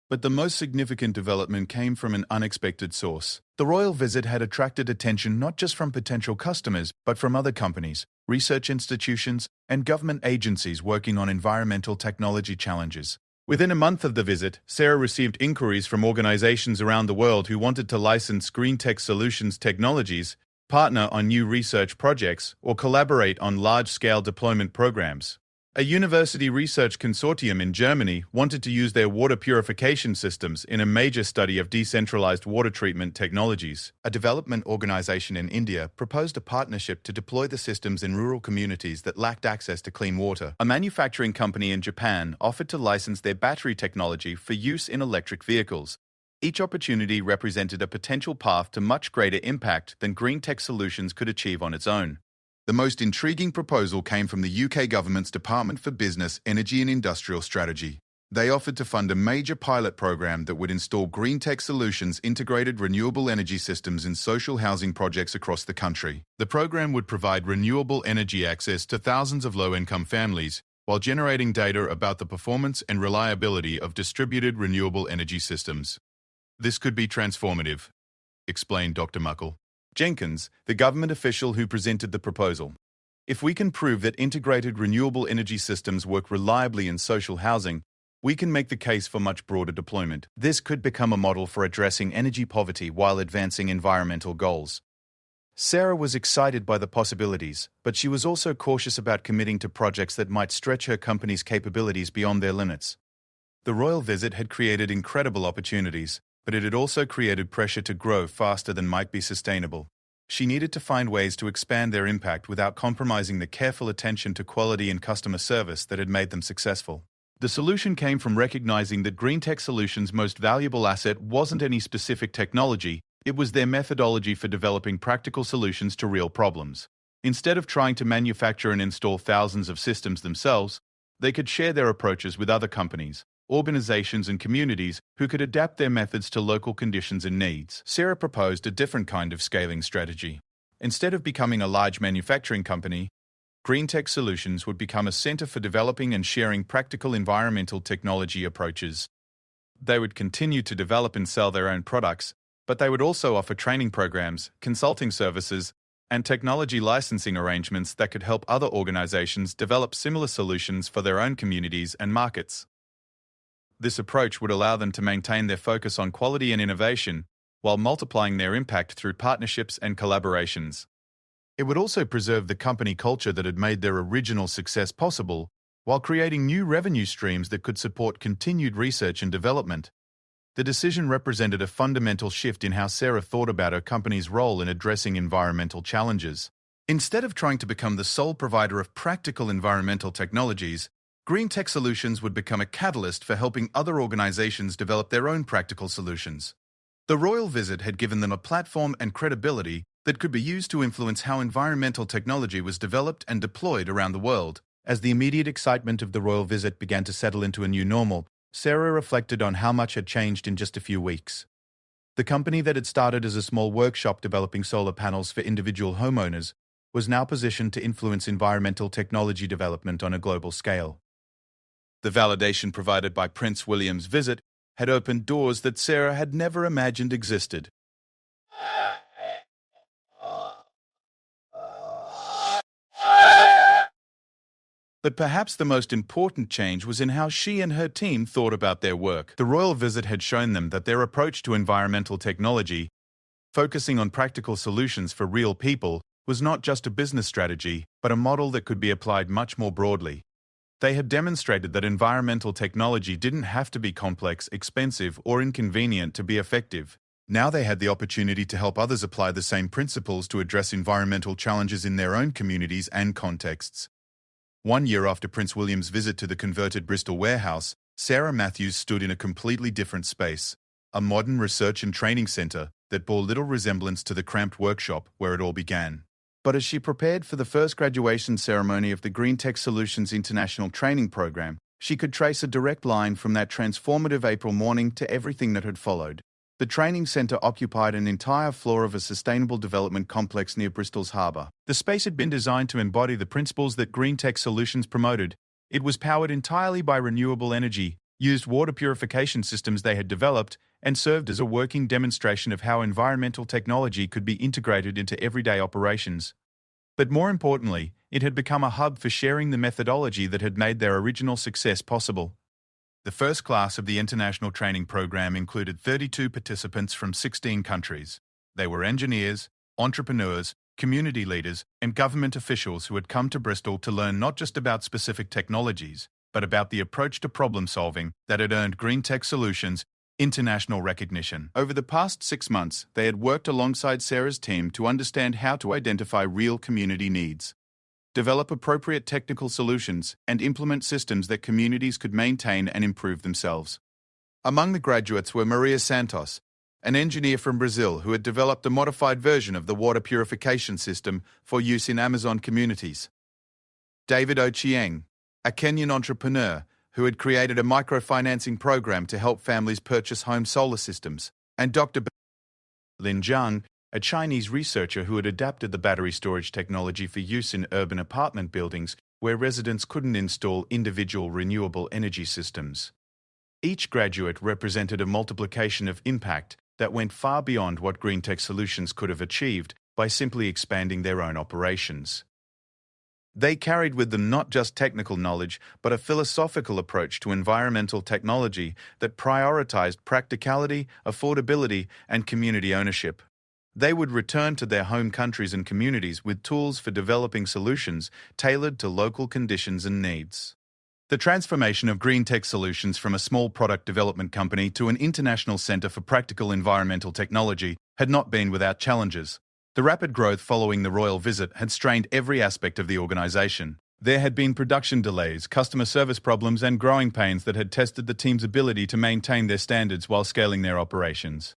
But the most significant development came from an unexpected source. The royal visit had attracted attention not just from potential customers, but from other companies, research institutions, and government agencies working on environmental technology challenges. Within a month of the visit, Sarah received inquiries from organizations around the world who wanted to license Green Tech Solutions technologies, partner on new research projects, or collaborate on large-scale deployment programs. A university research consortium in Germany wanted to use their water purification systems in a major study of decentralized water treatment technologies. A development organization in India proposed a partnership to deploy the systems in rural communities that lacked access to clean water. A manufacturing company in Japan offered to license their battery technology for use in electric vehicles. Each opportunity represented a potential path to much greater impact than Green Tech Solutions could achieve on its own. The most intriguing proposal came from the UK government's Department for Business, Energy and Industrial Strategy. They offered to fund a major pilot program that would install Green Tech Solutions integrated renewable energy systems in social housing projects across the country. The program would provide renewable energy access to thousands of low-income families, while generating data about the performance and reliability of distributed renewable energy systems. This could be transformative, explained Dr. Muckle Jenkins, the government official who presented the proposal. If we can prove that integrated renewable energy systems work reliably in social housing, we can make the case for much broader deployment. This could become a model for addressing energy poverty while advancing environmental goals. Sarah was excited by the possibilities, but she was also cautious about committing to projects that might stretch her company's capabilities beyond their limits. The royal visit had created incredible opportunities, but it had also created pressure to grow faster than might be sustainable. She needed to find ways to expand their impact without compromising the careful attention to quality and customer service that had made them successful. The solution came from recognizing that Green Tech Solutions' most valuable asset wasn't any specific technology, it was their methodology for developing practical solutions to real problems. Instead of trying to manufacture and install thousands of systems themselves, they could share their approaches with other companies, organizations and communities who could adapt their methods to local conditions and needs. Sarah proposed a different kind of scaling strategy. Instead of becoming a large manufacturing company, Green Tech Solutions would become a center for developing and sharing practical environmental technology approaches. They would continue to develop and sell their own products, but they would also offer training programs, consulting services, and technology licensing arrangements that could help other organizations develop similar solutions for their own communities and markets. This approach would allow them to maintain their focus on quality and innovation while multiplying their impact through partnerships and collaborations. It would also preserve the company culture that had made their original success possible, while creating new revenue streams that could support continued research and development. The decision represented a fundamental shift in how Sarah thought about her company's role in addressing environmental challenges. Instead of trying to become the sole provider of practical environmental technologies, Green Tech Solutions would become a catalyst for helping other organizations develop their own practical solutions. The royal visit had given them a platform and credibility that could be used to influence how environmental technology was developed and deployed around the world. As the immediate excitement of the royal visit began to settle into a new normal, Sarah reflected on how much had changed in just a few weeks. The company that had started as a small workshop developing solar panels for individual homeowners was now positioned to influence environmental technology development on a global scale. The validation provided by Prince William's visit had opened doors that Sarah had never imagined existed. But perhaps the most important change was in how she and her team thought about their work. The royal visit had shown them that their approach to environmental technology, focusing on practical solutions for real people, was not just a business strategy, but a model that could be applied much more broadly. They had demonstrated that environmental technology didn't have to be complex, expensive, or inconvenient to be effective. Now they had the opportunity to help others apply the same principles to address environmental challenges in their own communities and contexts. 1 year after Prince William's visit to the converted Bristol warehouse, Sarah Matthews stood in a completely different space, a modern research and training centre that bore little resemblance to the cramped workshop where it all began. But as she prepared for the first graduation ceremony of the Green Tech Solutions International Training Program, she could trace a direct line from that transformative April morning to everything that had followed. The training centre occupied an entire floor of a sustainable development complex near Bristol's harbour. The space had been designed to embody the principles that Green Tech Solutions promoted. It was powered entirely by renewable energy, used water purification systems they had developed, and served as a working demonstration of how environmental technology could be integrated into everyday operations. But more importantly, it had become a hub for sharing the methodology that had made their original success possible. The first class of the international training program included 32 participants from 16 countries. They were engineers, entrepreneurs, community leaders, and government officials who had come to Bristol to learn not just about specific technologies, but about the approach to problem solving that had earned Green Tech Solutions international recognition. Over the past 6 months, they had worked alongside Sarah's team to understand how to identify real community needs, develop appropriate technical solutions, and implement systems that communities could maintain and improve themselves. Among the graduates were Maria Santos, an engineer from Brazil who had developed a modified version of the water purification system for use in Amazon communities; David Ochieng, a Kenyan entrepreneur who had created a microfinancing program to help families purchase home solar systems; and Dr. Lin Zhang, a Chinese researcher who had adapted the battery storage technology for use in urban apartment buildings where residents couldn't install individual renewable energy systems. Each graduate represented a multiplication of impact that went far beyond what Green Tech Solutions could have achieved by simply expanding their own operations. They carried with them not just technical knowledge, but a philosophical approach to environmental technology that prioritized practicality, affordability, and community ownership. They would return to their home countries and communities with tools for developing solutions tailored to local conditions and needs. The transformation of Green Tech Solutions from a small product development company to an international centre for practical environmental technology had not been without challenges. The rapid growth following the royal visit had strained every aspect of the organisation. There had been production delays, customer service problems, and growing pains that had tested the team's ability to maintain their standards while scaling their operations.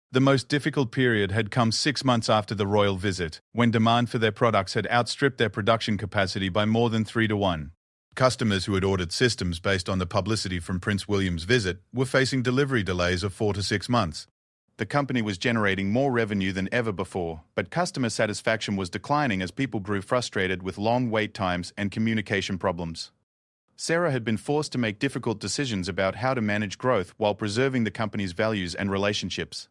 The most difficult period had come 6 months after the royal visit, when demand for their products had outstripped their production capacity by more than 3 to 1. Customers who had ordered systems based on the publicity from Prince William's visit were facing delivery delays of 4 to 6 months. The company was generating more revenue than ever before, but customer satisfaction was declining as people grew frustrated with long wait times and communication problems. Sarah had been forced to make difficult decisions about how to manage growth while preserving the company's values and relationships.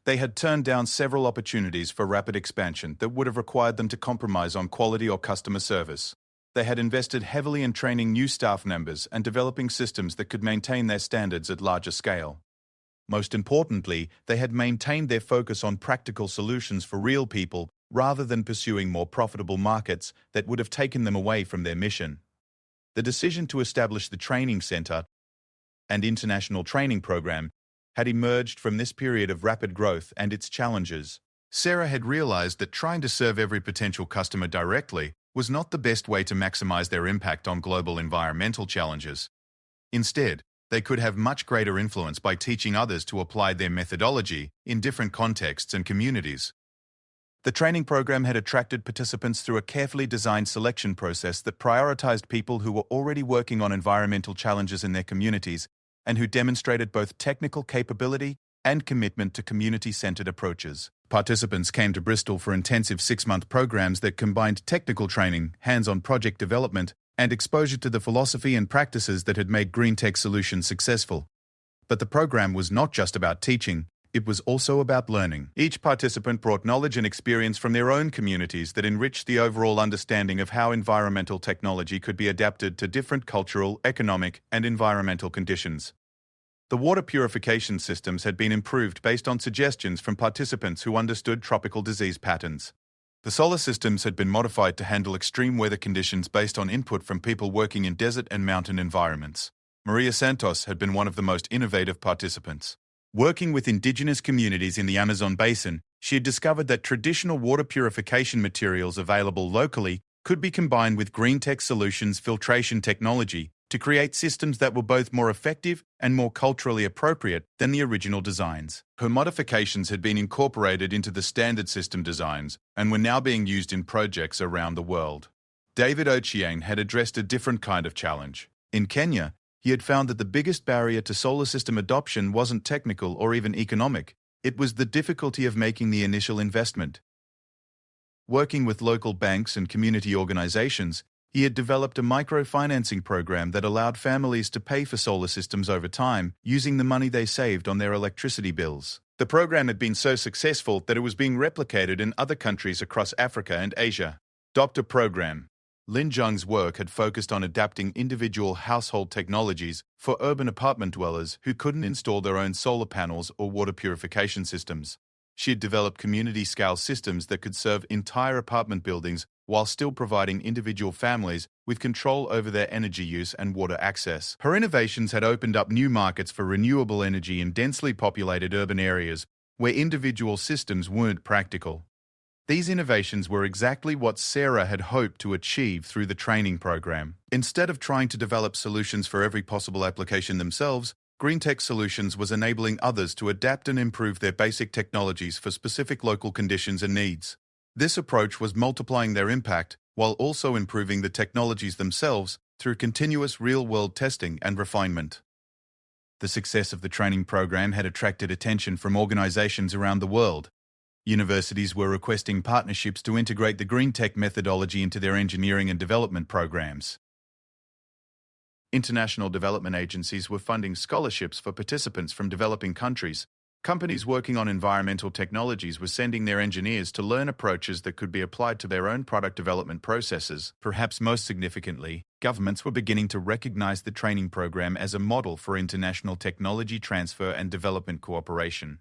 They had turned down several opportunities for rapid expansion that would have required them to compromise on quality or customer service. They had invested heavily in training new staff members and developing systems that could maintain their standards at larger scale. Most importantly, they had maintained their focus on practical solutions for real people rather than pursuing more profitable markets that would have taken them away from their mission. The decision to establish the training centre and international training program had emerged from this period of rapid growth and its challenges. Sarah had realized that trying to serve every potential customer directly was not the best way to maximize their impact on global environmental challenges. Instead, they could have much greater influence by teaching others to apply their methodology in different contexts and communities. The training program had attracted participants through a carefully designed selection process that prioritized people who were already working on environmental challenges in their communities and who demonstrated both technical capability and commitment to community-centered approaches. Participants came to Bristol for intensive 6-month programs that combined technical training, hands-on project development, and exposure to the philosophy and practices that had made green tech solutions successful. But the program was not just about teaching, it was also about learning. Each participant brought knowledge and experience from their own communities that enriched the overall understanding of how environmental technology could be adapted to different cultural, economic, and environmental conditions. The water purification systems had been improved based on suggestions from participants who understood tropical disease patterns. The solar systems had been modified to handle extreme weather conditions based on input from people working in desert and mountain environments. Maria Santos had been one of the most innovative participants. Working with indigenous communities in the Amazon basin, she had discovered that traditional water purification materials available locally could be combined with green tech solutions filtration technology to create systems that were both more effective and more culturally appropriate than the original designs. Her modifications had been incorporated into the standard system designs and were now being used in projects around the world. David Ochieng had addressed a different kind of challenge. In Kenya, he had found that the biggest barrier to solar system adoption wasn't technical or even economic. It was the difficulty of making the initial investment. Working with local banks and community organizations, he had developed a microfinancing program that allowed families to pay for solar systems over time using the money they saved on their electricity bills. The program had been so successful that it was being replicated in other countries across Africa and Asia. Doctor Program. Lin Zheng's work had focused on adapting individual household technologies for urban apartment dwellers who couldn't install their own solar panels or water purification systems. She had developed community-scale systems that could serve entire apartment buildings while still providing individual families with control over their energy use and water access. Her innovations had opened up new markets for renewable energy in densely populated urban areas where individual systems weren't practical. These innovations were exactly what Sarah had hoped to achieve through the training program. Instead of trying to develop solutions for every possible application themselves, Green Tech Solutions was enabling others to adapt and improve their basic technologies for specific local conditions and needs. This approach was multiplying their impact while also improving the technologies themselves through continuous real-world testing and refinement. The success of the training program had attracted attention from organizations around the world. Universities were requesting partnerships to integrate the green tech methodology into their engineering and development programs. International development agencies were funding scholarships for participants from developing countries. Companies working on environmental technologies were sending their engineers to learn approaches that could be applied to their own product development processes. Perhaps most significantly, governments were beginning to recognize the training program as a model for international technology transfer and development cooperation.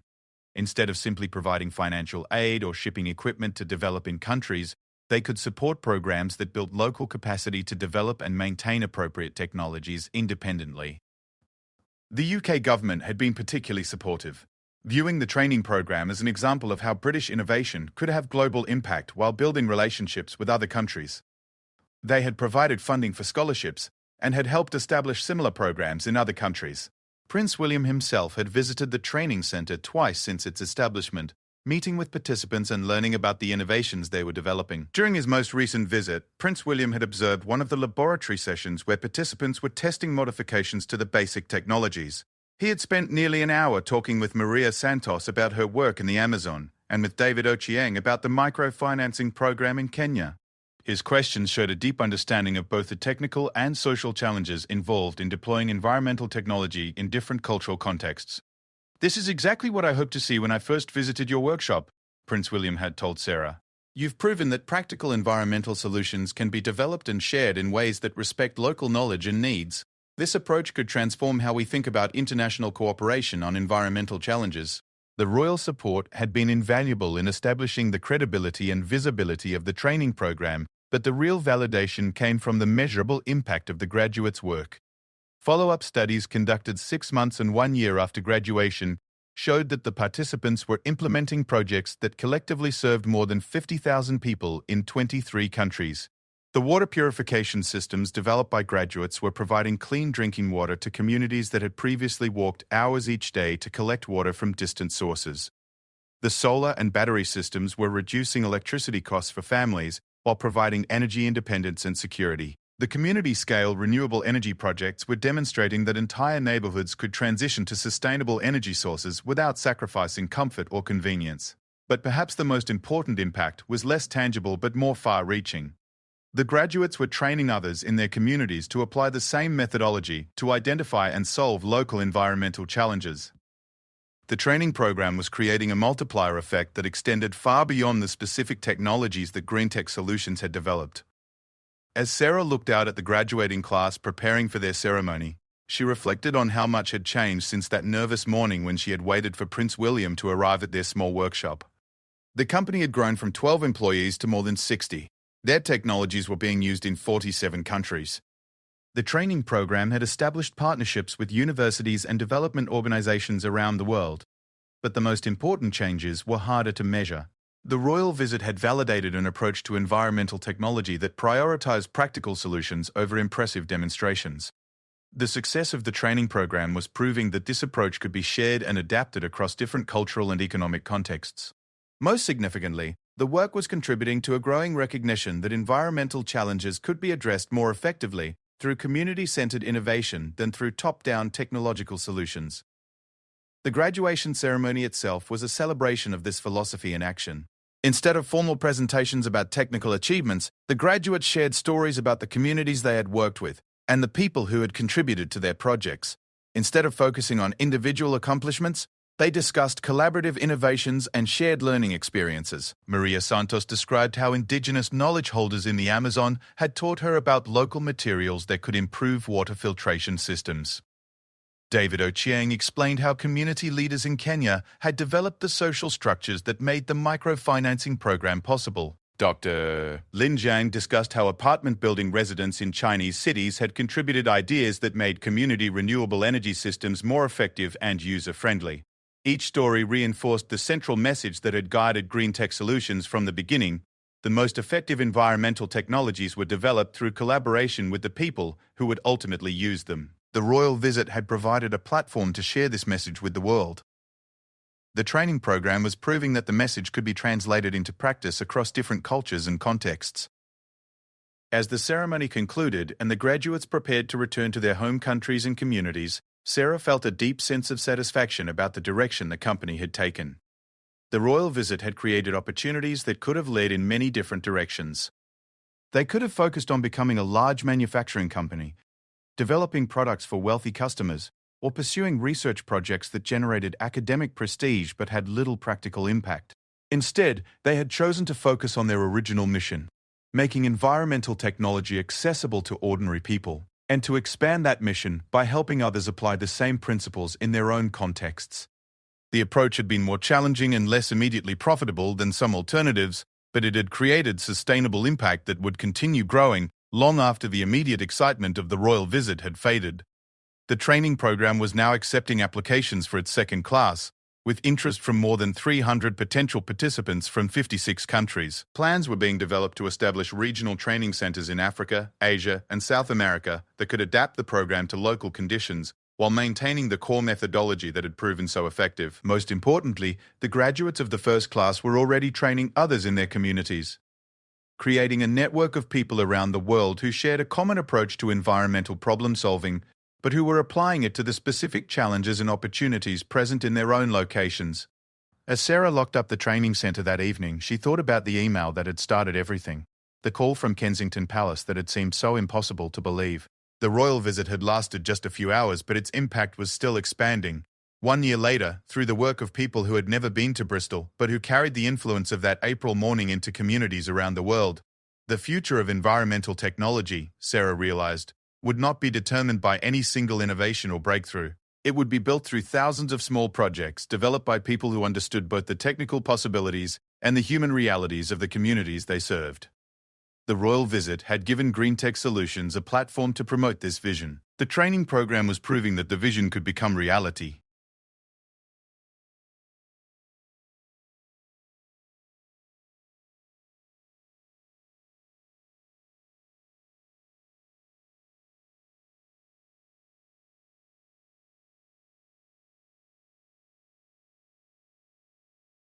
Instead of simply providing financial aid or shipping equipment to developing countries, they could support programs that built local capacity to develop and maintain appropriate technologies independently. The UK government had been particularly supportive, viewing the training program as an example of how British innovation could have global impact while building relationships with other countries. They had provided funding for scholarships and had helped establish similar programs in other countries. Prince William himself had visited the training centre twice since its establishment, meeting with participants and learning about the innovations they were developing. During his most recent visit, Prince William had observed one of the laboratory sessions where participants were testing modifications to the basic technologies. He had spent nearly an hour talking with Maria Santos about her work in the Amazon and with David Ochieng about the microfinancing program in Kenya. His questions showed a deep understanding of both the technical and social challenges involved in deploying environmental technology in different cultural contexts. "This is exactly what I hoped to see when I first visited your workshop," Prince William had told Sarah. "You've proven that practical environmental solutions can be developed and shared in ways that respect local knowledge and needs. This approach could transform how we think about international cooperation on environmental challenges." The royal support had been invaluable in establishing the credibility and visibility of the training program, but the real validation came from the measurable impact of the graduates' work. Follow-up studies conducted 6 months and 1 year after graduation showed that the participants were implementing projects that collectively served more than 50,000 people in 23 countries. The water purification systems developed by graduates were providing clean drinking water to communities that had previously walked hours each day to collect water from distant sources. The solar and battery systems were reducing electricity costs for families while providing energy independence and security. The community-scale renewable energy projects were demonstrating that entire neighborhoods could transition to sustainable energy sources without sacrificing comfort or convenience. But perhaps the most important impact was less tangible but more far-reaching. The graduates were training others in their communities to apply the same methodology to identify and solve local environmental challenges. The training program was creating a multiplier effect that extended far beyond the specific technologies that GreenTech Solutions had developed. As Sarah looked out at the graduating class preparing for their ceremony, she reflected on how much had changed since that nervous morning when she had waited for Prince William to arrive at their small workshop. The company had grown from 12 employees to more than 60. Their technologies were being used in 47 countries. The training program had established partnerships with universities and development organizations around the world. But the most important changes were harder to measure. The royal visit had validated an approach to environmental technology that prioritized practical solutions over impressive demonstrations. The success of the training program was proving that this approach could be shared and adapted across different cultural and economic contexts. Most significantly, the work was contributing to a growing recognition that environmental challenges could be addressed more effectively through community-centered innovation than through top-down technological solutions. The graduation ceremony itself was a celebration of this philosophy in action. Instead of formal presentations about technical achievements, the graduates shared stories about the communities they had worked with and the people who had contributed to their projects. Instead of focusing on individual accomplishments, they discussed collaborative innovations and shared learning experiences. Maria Santos described how indigenous knowledge holders in the Amazon had taught her about local materials that could improve water filtration systems. David Ochieng explained how community leaders in Kenya had developed the social structures that made the microfinancing program possible. Dr. Lin Zhang discussed how apartment building residents in Chinese cities had contributed ideas that made community renewable energy systems more effective and user-friendly. Each story reinforced the central message that had guided GreenTech Solutions from the beginning. The most effective environmental technologies were developed through collaboration with the people who would ultimately use them. The royal visit had provided a platform to share this message with the world. The training program was proving that the message could be translated into practice across different cultures and contexts. As the ceremony concluded and the graduates prepared to return to their home countries and communities, Sarah felt a deep sense of satisfaction about the direction the company had taken. The royal visit had created opportunities that could have led in many different directions. They could have focused on becoming a large manufacturing company, developing products for wealthy customers, or pursuing research projects that generated academic prestige but had little practical impact. Instead, they had chosen to focus on their original mission, making environmental technology accessible to ordinary people, and to expand that mission by helping others apply the same principles in their own contexts. The approach had been more challenging and less immediately profitable than some alternatives, but it had created sustainable impact that would continue growing long after the immediate excitement of the royal visit had faded. The training program was now accepting applications for its second class, with interest from more than 300 potential participants from 56 countries. Plans were being developed to establish regional training centers in Africa, Asia, and South America that could adapt the program to local conditions while maintaining the core methodology that had proven so effective. Most importantly, the graduates of the first class were already training others in their communities, creating a network of people around the world who shared a common approach to environmental problem-solving, but who were applying it to the specific challenges and opportunities present in their own locations. As Sarah locked up the training center that evening, she thought about the email that had started everything, the call from Kensington Palace that had seemed so impossible to believe. The royal visit had lasted just a few hours, but its impact was still expanding. 1 year later, through the work of people who had never been to Bristol, but who carried the influence of that April morning into communities around the world, the future of environmental technology, Sarah realized, would not be determined by any single innovation or breakthrough. It would be built through thousands of small projects developed by people who understood both the technical possibilities and the human realities of the communities they served. The royal visit had given GreenTech Solutions a platform to promote this vision. The training program was proving that the vision could become reality,